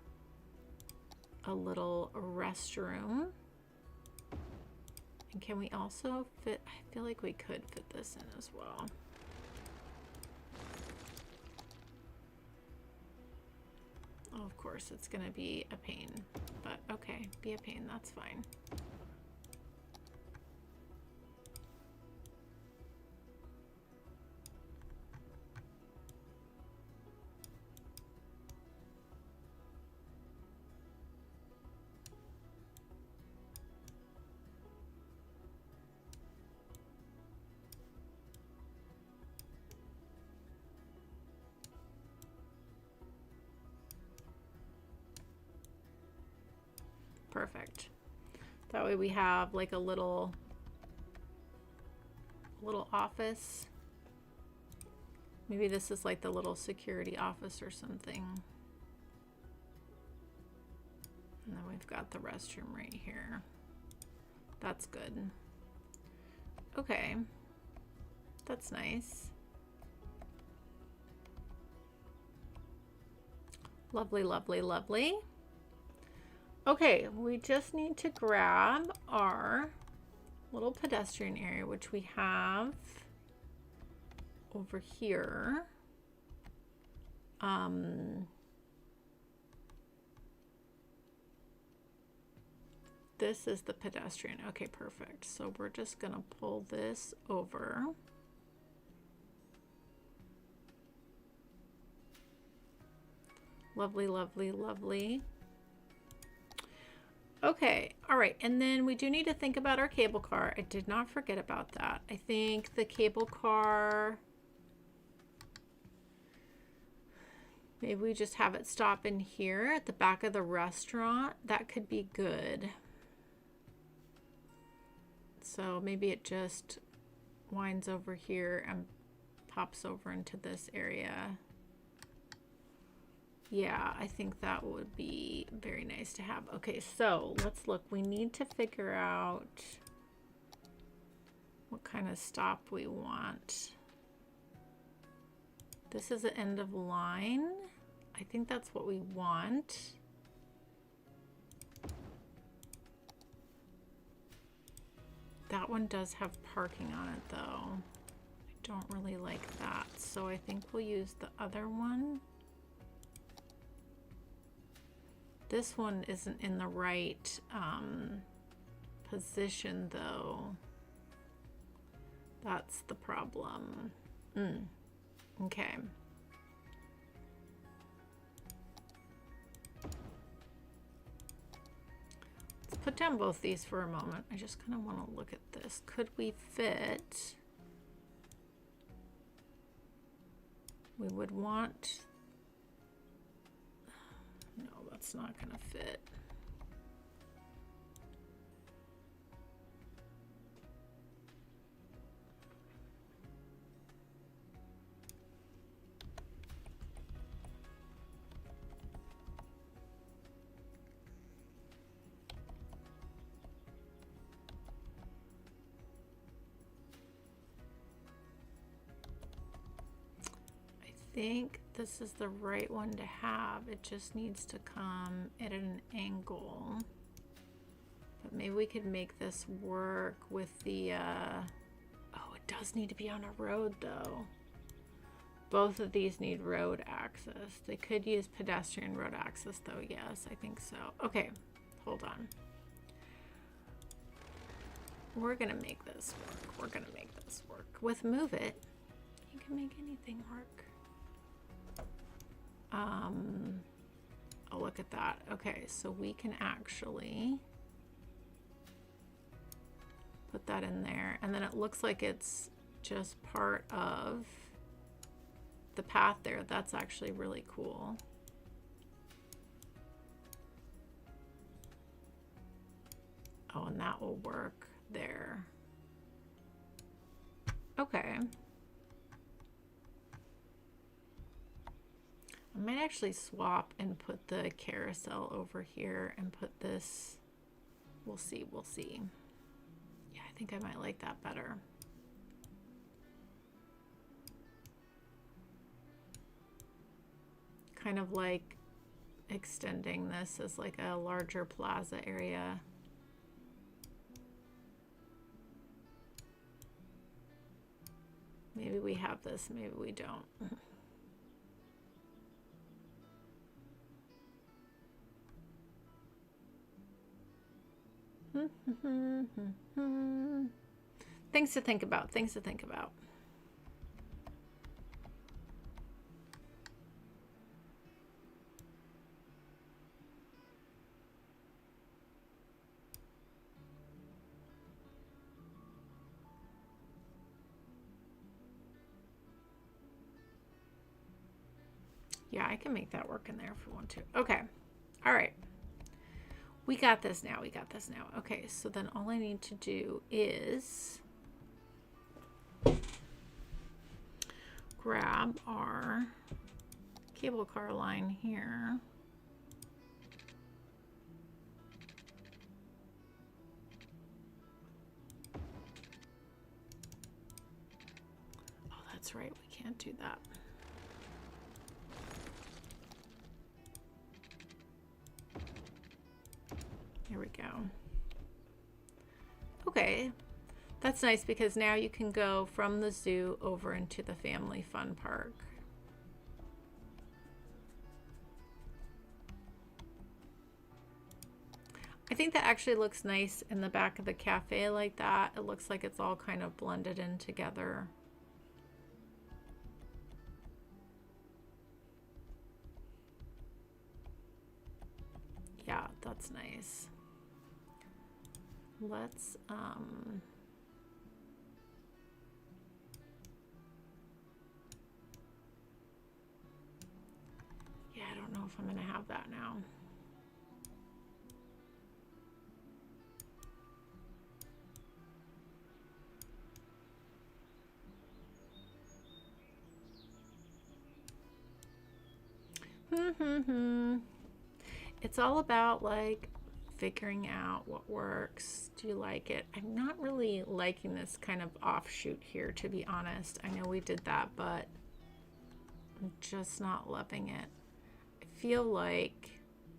a little restroom. And can we also fit, I feel like we could fit this in as well. Oh, of course, it's gonna be a pain, but okay, be a pain, that's fine. Perfect. That way we have like a little office. Maybe this is like the little security office or something. And then we've got the restroom right here. That's good. Okay. That's nice. Lovely, lovely, lovely. Okay, we just need to grab our little pedestrian area, which we have over here. This is the pedestrian. Okay, perfect. So we're just gonna pull this over. Lovely, lovely, lovely. Okay, all right, and then we do need to think about our cable car. I did not forget about that. I think the cable car, maybe we just have it stop in here at the back of the restaurant. That could be good. So maybe it just winds over here and pops over into this area. Yeah, I think that would be very nice to have. Okay, so let's look. We need to figure out what kind of stop we want. This is the end of line. I think that's what we want. That one does have parking on it though. I don't really like that. So I think we'll use the other one. This one isn't in the right position though. That's the problem. Okay. Let's put down both these for a moment. I just kind of want to look at this. Could we fit? We would want... No, that's not going to fit. I think this is the right one to have. It just needs to come at an angle. But maybe we could make this work with the, oh, it does need to be on a road though. Both of these need road access. They could use pedestrian road access though, yes, I think so. Okay, hold on. We're gonna make this work. We're gonna make this work. With Move It, you can make anything work. Oh, look at that. Okay, so we can actually put that in there, and then it looks like it's just part of the path there. That's actually really cool. Oh, and that will work there. Okay. I might actually swap and put the carousel over here and put this. We'll see, we'll see. Yeah, I think I might like that better. Kind of like extending this as like a larger plaza area. Maybe we have this, maybe we don't. Things to think about, things to think about. Yeah, I can make that work in there if we want to. Okay. All right. We got this now. We got this now. Okay, so then all I need to do is grab our cable car line here. Oh, that's right. We can't do that. Here we go. Okay, that's nice because now you can go from the zoo over into the family fun park. I think that actually looks nice in the back of the cafe like that. It looks like it's all kind of blended in together. Yeah, that's nice. Let's yeah, I don't know if I'm gonna have that now. It's all about like figuring out what works. Do you like it? I'm not really liking this kind of offshoot here, to be honest. I know we did that, but I'm just not loving it. I feel like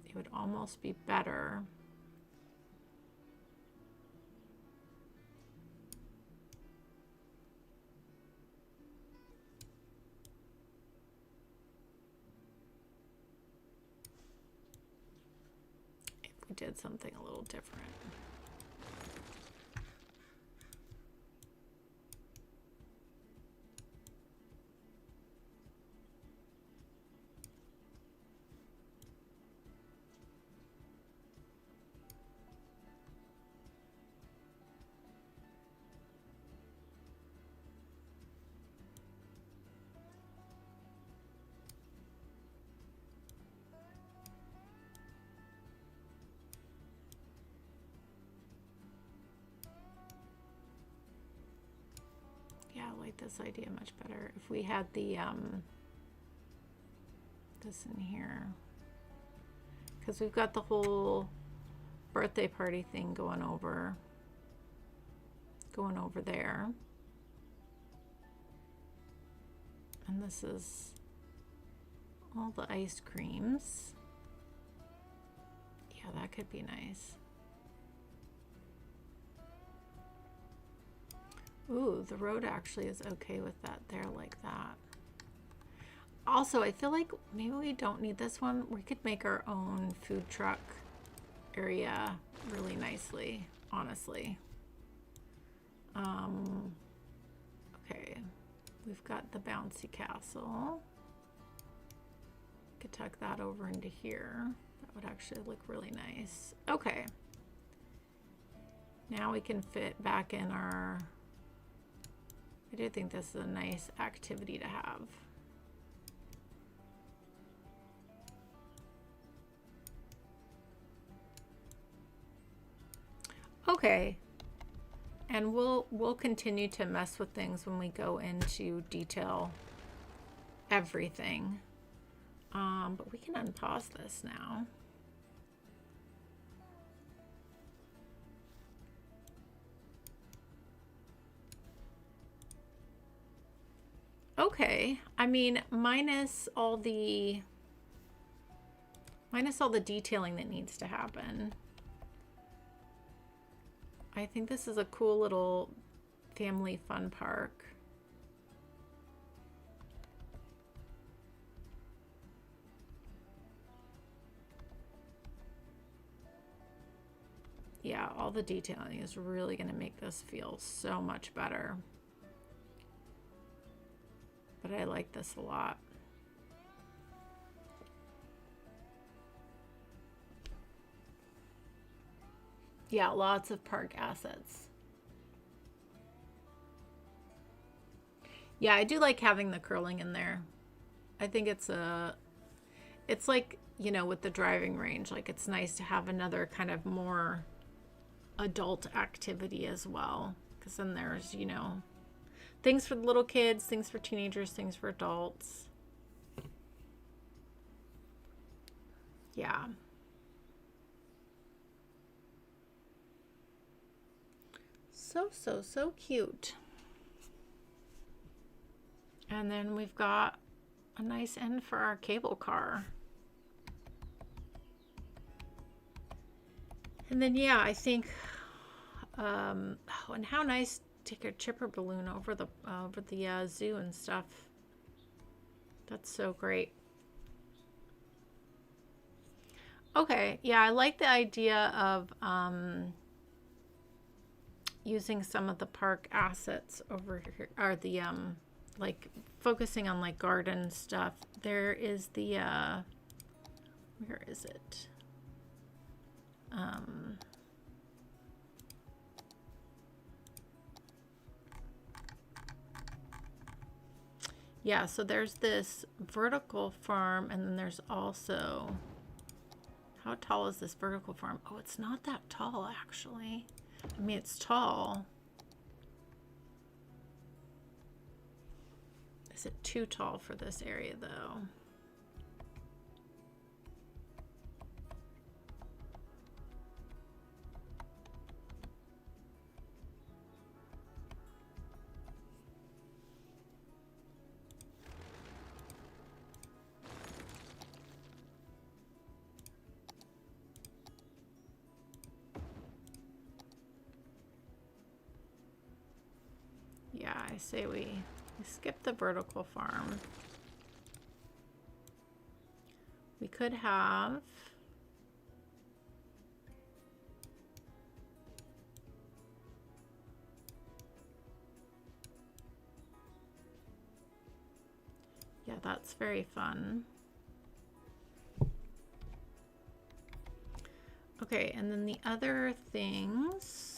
it would almost be better if we did something a little different. Yeah, I like this idea much better. If we had the this in here, because we've got the whole birthday party thing going over there, and this is all the ice creams. Yeah, that could be nice. Ooh, the road actually is okay with that there, like that. Also, I feel like maybe we don't need this one. We could make our own food truck area really nicely, honestly. Okay, we've got the bouncy castle. Could tuck that over into here. That would actually look really nice. Okay. Now we can fit back in our... I do think this is a nice activity to have. Okay, and we'll continue to mess with things when we go into detail everything. But we can unpause this now. Okay, I mean, minus all the detailing that needs to happen. I think this is a cool little family fun park. Yeah, all the detailing is really going to make this feel so much better. But I like this a lot. Yeah, lots of park assets. Yeah, I do like having the curling in there. I think it's like, you know, with the driving range, like it's nice to have another kind of more adult activity as well. Because then there's, you know, things for the little kids, things for teenagers, things for adults. Yeah. So cute. And then we've got a nice end for our cable car. And then, yeah, I think, oh, and how nice to take a chipper balloon over the zoo and stuff. That's so great. Okay, yeah, I like the idea of using some of the park assets over here, or the like focusing on like garden stuff. There is the where is it? Yeah, so there's this vertical farm, and then there's also, how tall is this vertical farm? Oh, it's not that tall actually. I mean, it's tall. Is it too tall for this area though? Yeah, I say we skip the vertical farm. We could have yeah, that's very fun. Okay, and then the other things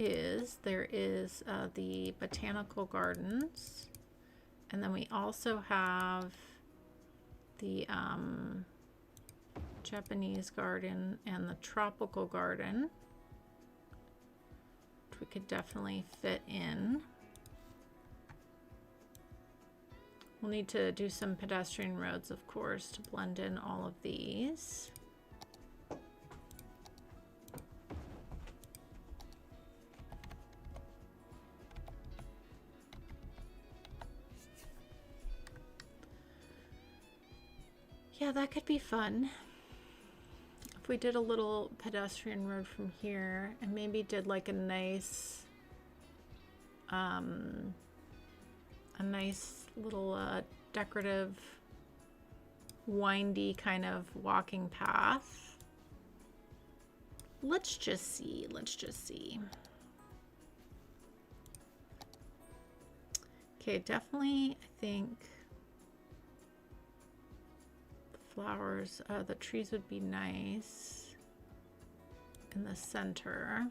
is there is the botanical gardens, and then we also have the Japanese garden and the tropical garden, which we could definitely fit in. We'll need to do some pedestrian roads, of course, to blend in all of these. Yeah, that could be fun. If we did a little pedestrian road from here and maybe did like a nice little decorative windy kind of walking path. Let's just see. Okay, definitely I think flowers, the trees would be nice in the center.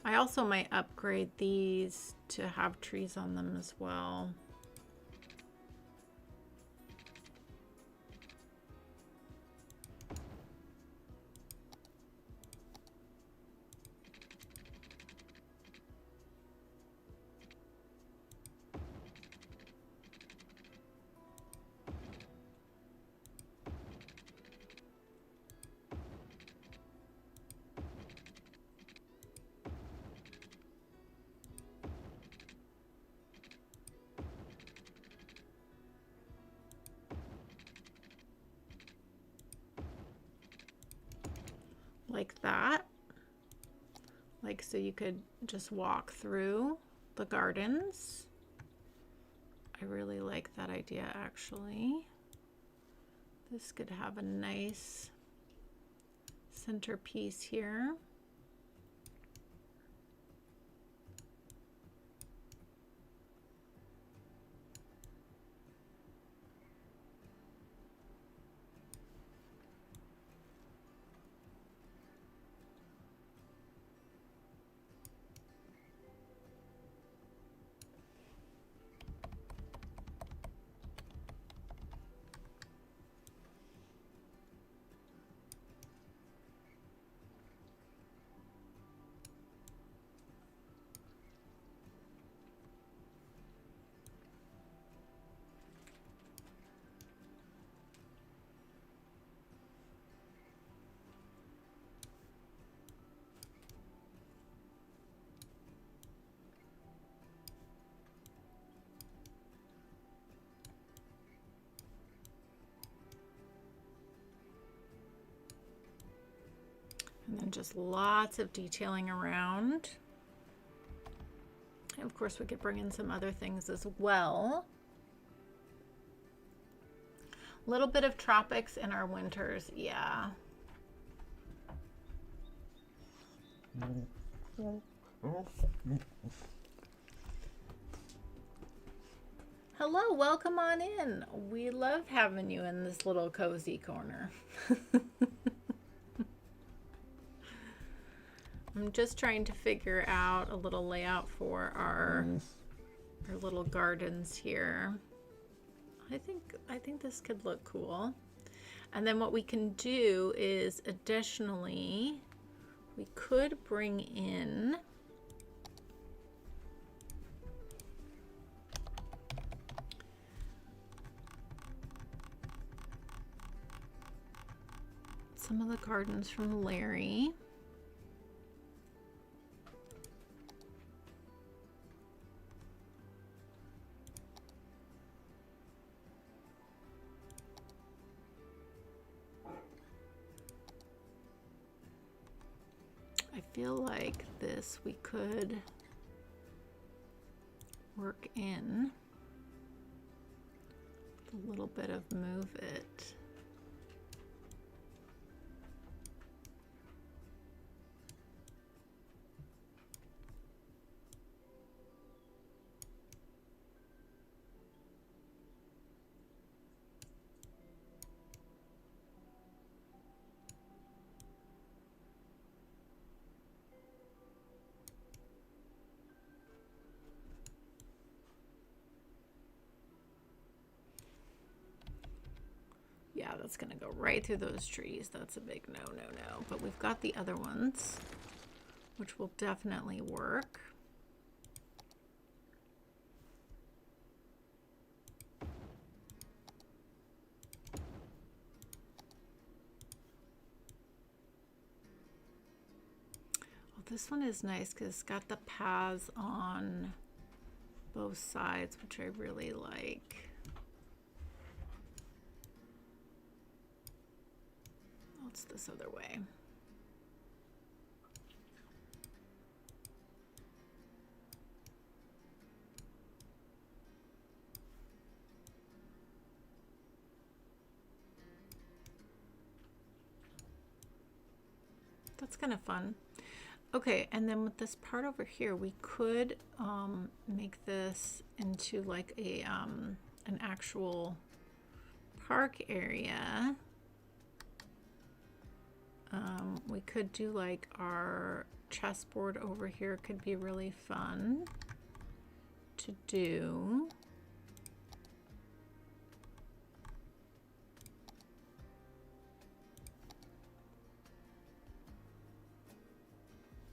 I also might upgrade these to have trees on them as well. Like that. Like, so you could just walk through the gardens. I really like that idea, actually. This could have a nice centerpiece here. And then just lots of detailing around. And of course, we could bring in some other things as well. A little bit of tropics in our winters, yeah. Hello, welcome on in. We love having you in this little cozy corner. I'm just trying to figure out a little layout for our little gardens here. I think this could look cool. And then what we can do is additionally, we could bring in some of the gardens from Larry. I feel like this we could work in a little bit of move it. Yeah, that's gonna go right through those trees. That's a big no, no, no. But we've got the other ones, which will definitely work. Well, this one is nice because it's got the paths on both sides, which I really like. What's this other way? That's kind of fun. Okay, and then with this part over here, we could make this into like a an actual park area. We could do like our chessboard over here, could be really fun to do.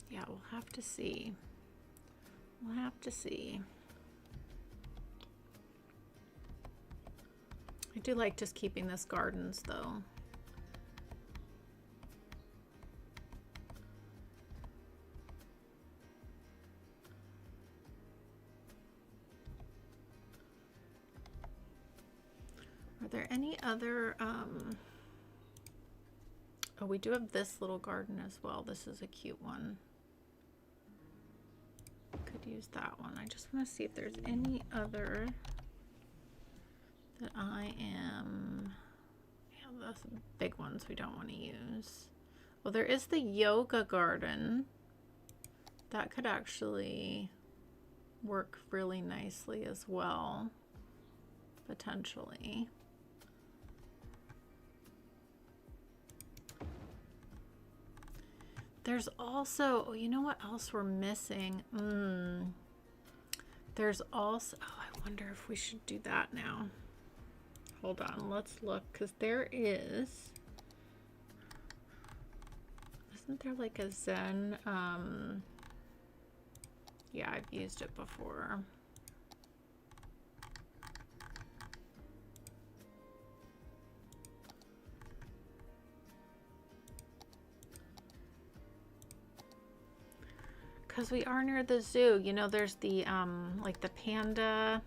Yeah, we'll have to see. We'll have to see. I do like just keeping this gardens though. Are there any other, oh, we do have this little garden as well. This is a cute one. Could use that one. I just want to see if there's any other that I am, yeah, those big ones we don't want to use. Well, there is the yoga garden. That could actually work really nicely as well, potentially. There's also, oh, you know what else we're missing? There's also, oh, I wonder if we should do that now. Hold on, let's look, because there is, isn't there like a Zen? Yeah, I've used it before. Because we are near the zoo, you know, there's the, like the panda.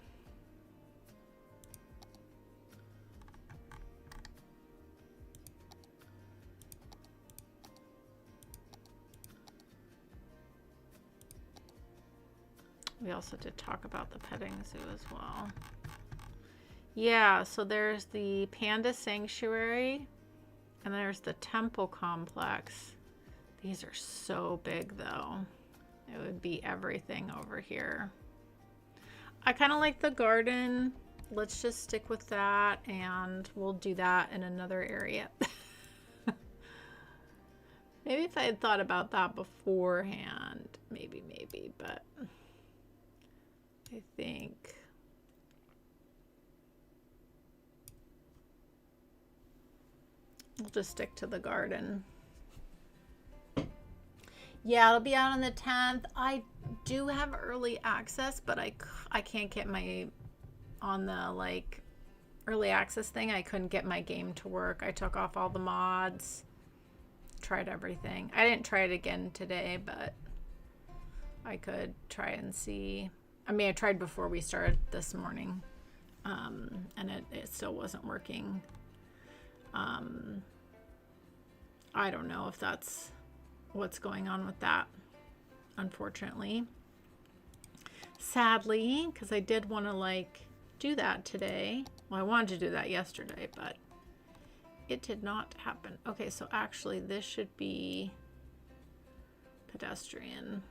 We also did talk about the petting zoo as well. Yeah, so there's the panda sanctuary and there's the temple complex. These are so big though. It would be everything over here. I kind of like the garden. Let's just stick with that and we'll do that in another area. Maybe if I had thought about that beforehand, maybe, but I think we'll just stick to the garden. Yeah, it'll be out on the 10th. I do have early access, but I can't get my, on the like early access thing, I couldn't get my game to work. I took off all the mods, tried everything. I didn't try it again today, but I could try and see. I mean, I tried before we started this morning, and it still wasn't working. I don't know if that's what's going on with that, unfortunately. Sadly, because I did want to like do that today. Well, I wanted to do that yesterday, but it did not happen. Okay, so actually this should be pedestrian.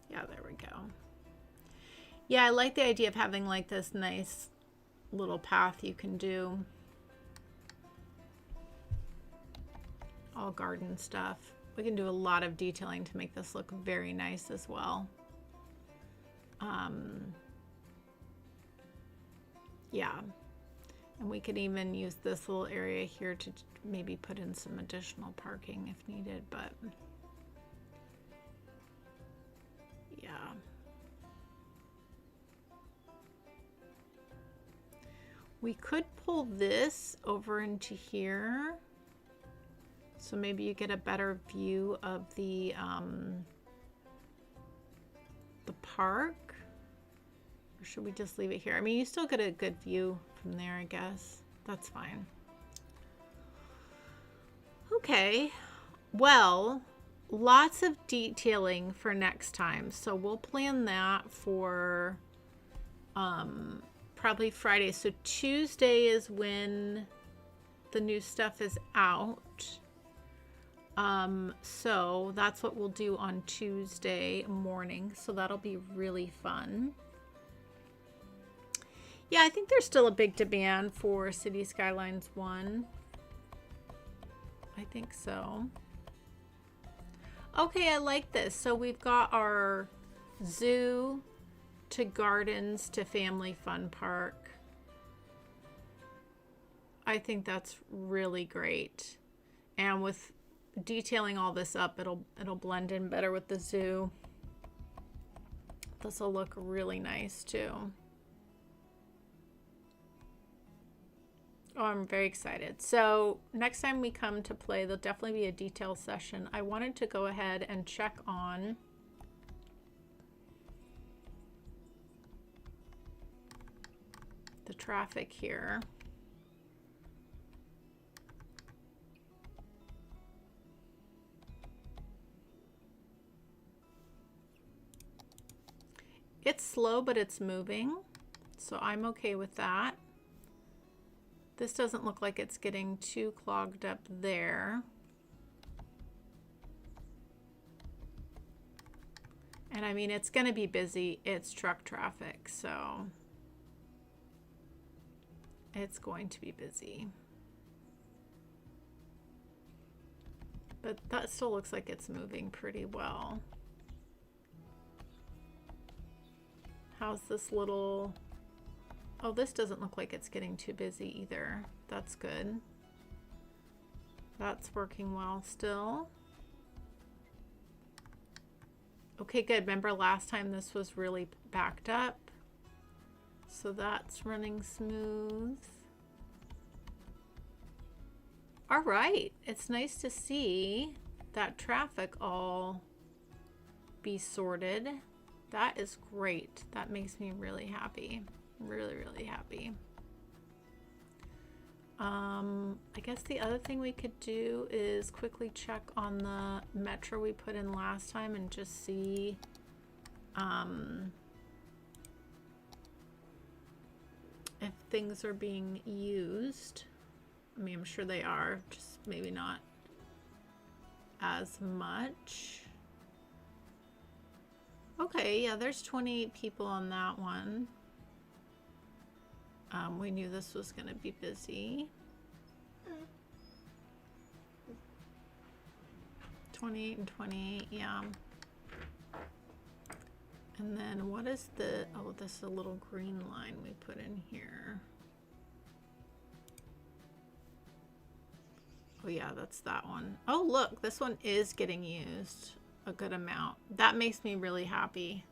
Yeah, there we go. Yeah, I like the idea of having like this nice little path you can do. All garden stuff. We can do a lot of detailing to make this look very nice as well. Yeah. And we could even use this little area here to maybe put in some additional parking if needed, but yeah. We could pull this over into here, so maybe you get a better view of the park. Or should we just leave it here? I mean, you still get a good view from there, I guess. That's fine. Okay, well, lots of detailing for next time, so we'll plan that for probably Friday. So Tuesday is when the new stuff is out. So that's what we'll do on Tuesday morning. So that'll be really fun. Yeah, I think there's still a big demand for City Skylines One. I think so. Okay, I like this. So we've got our zoo to gardens to family fun park. I think that's really great. And with detailing all this up, it'll blend in better with the zoo. This will look really nice too. Oh, I'm very excited. So next time we come to play, there'll definitely be a detail session. I wanted to go ahead and check on the traffic here. It's slow, but it's moving, so I'm okay with that. This doesn't look like it's getting too clogged up there. And I mean, it's going to be busy. It's truck traffic, so it's going to be busy. But that still looks like it's moving pretty well. How's this little... Oh, this doesn't look like it's getting too busy either. That's good. That's working well still. Okay, good. Remember last time this was really backed up? So that's running smooth. All right. It's nice to see that traffic all be sorted. That is great. That makes me really happy. Really, really happy. I guess the other thing we could do is quickly check on the metro we put in last time and just see if things are being used. I mean, I'm sure they are, just maybe not as much. Okay, yeah, there's 28 people on that one. We knew this was going to be busy. 28 and 28, yeah. And then what is the, oh, this is a little green line we put in here. Oh yeah, that's that one. Oh look, this one is getting used a good amount. That makes me really happy.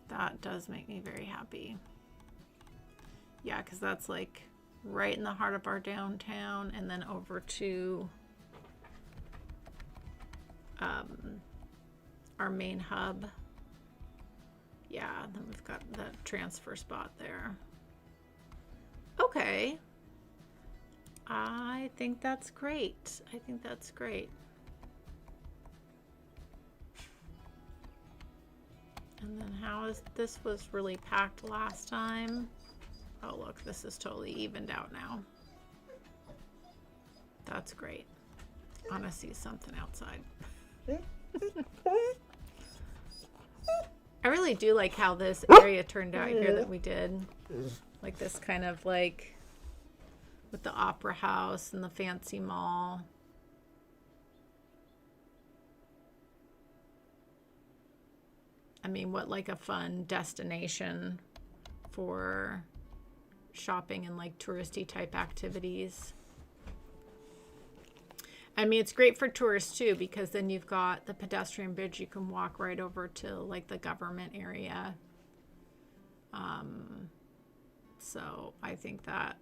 That does make me very happy. Yeah, because that's like right in the heart of our downtown, and then over to our main hub. Yeah, then we've got that transfer spot there. Okay. I think that's great. I think that's great. And then how is this was really packed last time. Oh look, this is totally evened out now. That's great. I want to see something outside. I really do like how this area turned out here that we did. Like this kind of like with the opera house and the fancy mall. I mean, what like a fun destination for shopping and like touristy type activities. I mean, it's great for tourists too, because then you've got the pedestrian bridge. You can walk right over to like the government area. So I think that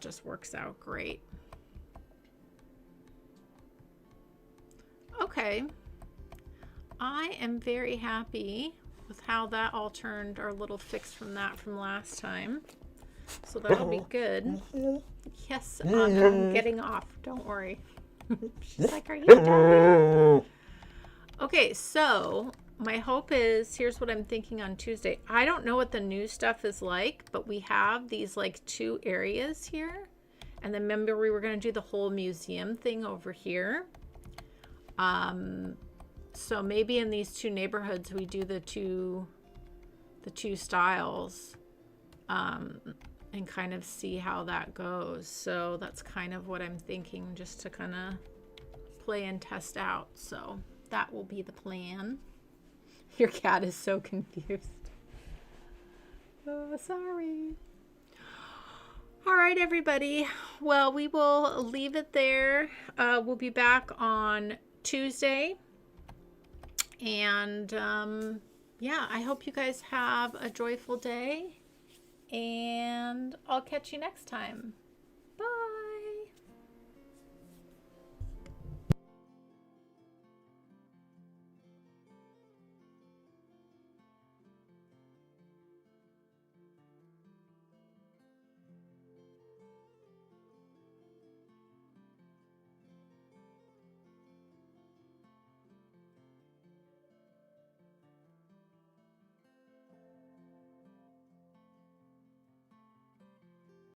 just works out great. Okay. I am very happy with how that all turned, our little fix from last time. So that'll be good. Yes, I'm getting off. Don't worry. She's like, are you done? Okay, so my hope is, here's what I'm thinking on Tuesday. I don't know what the new stuff is like, but we have these like 2 areas here. And then remember we were going to do the whole museum thing over here. So maybe in these 2 neighborhoods we do the two styles and kind of see how that goes. So that's kind of what I'm thinking, just to kind of play and test out. So that will be the plan. Your cat is so confused. Oh, sorry. All right, everybody. Well, we will leave it there. We'll be back on Tuesday. And yeah, I hope you guys have a joyful day. And I'll catch you next time.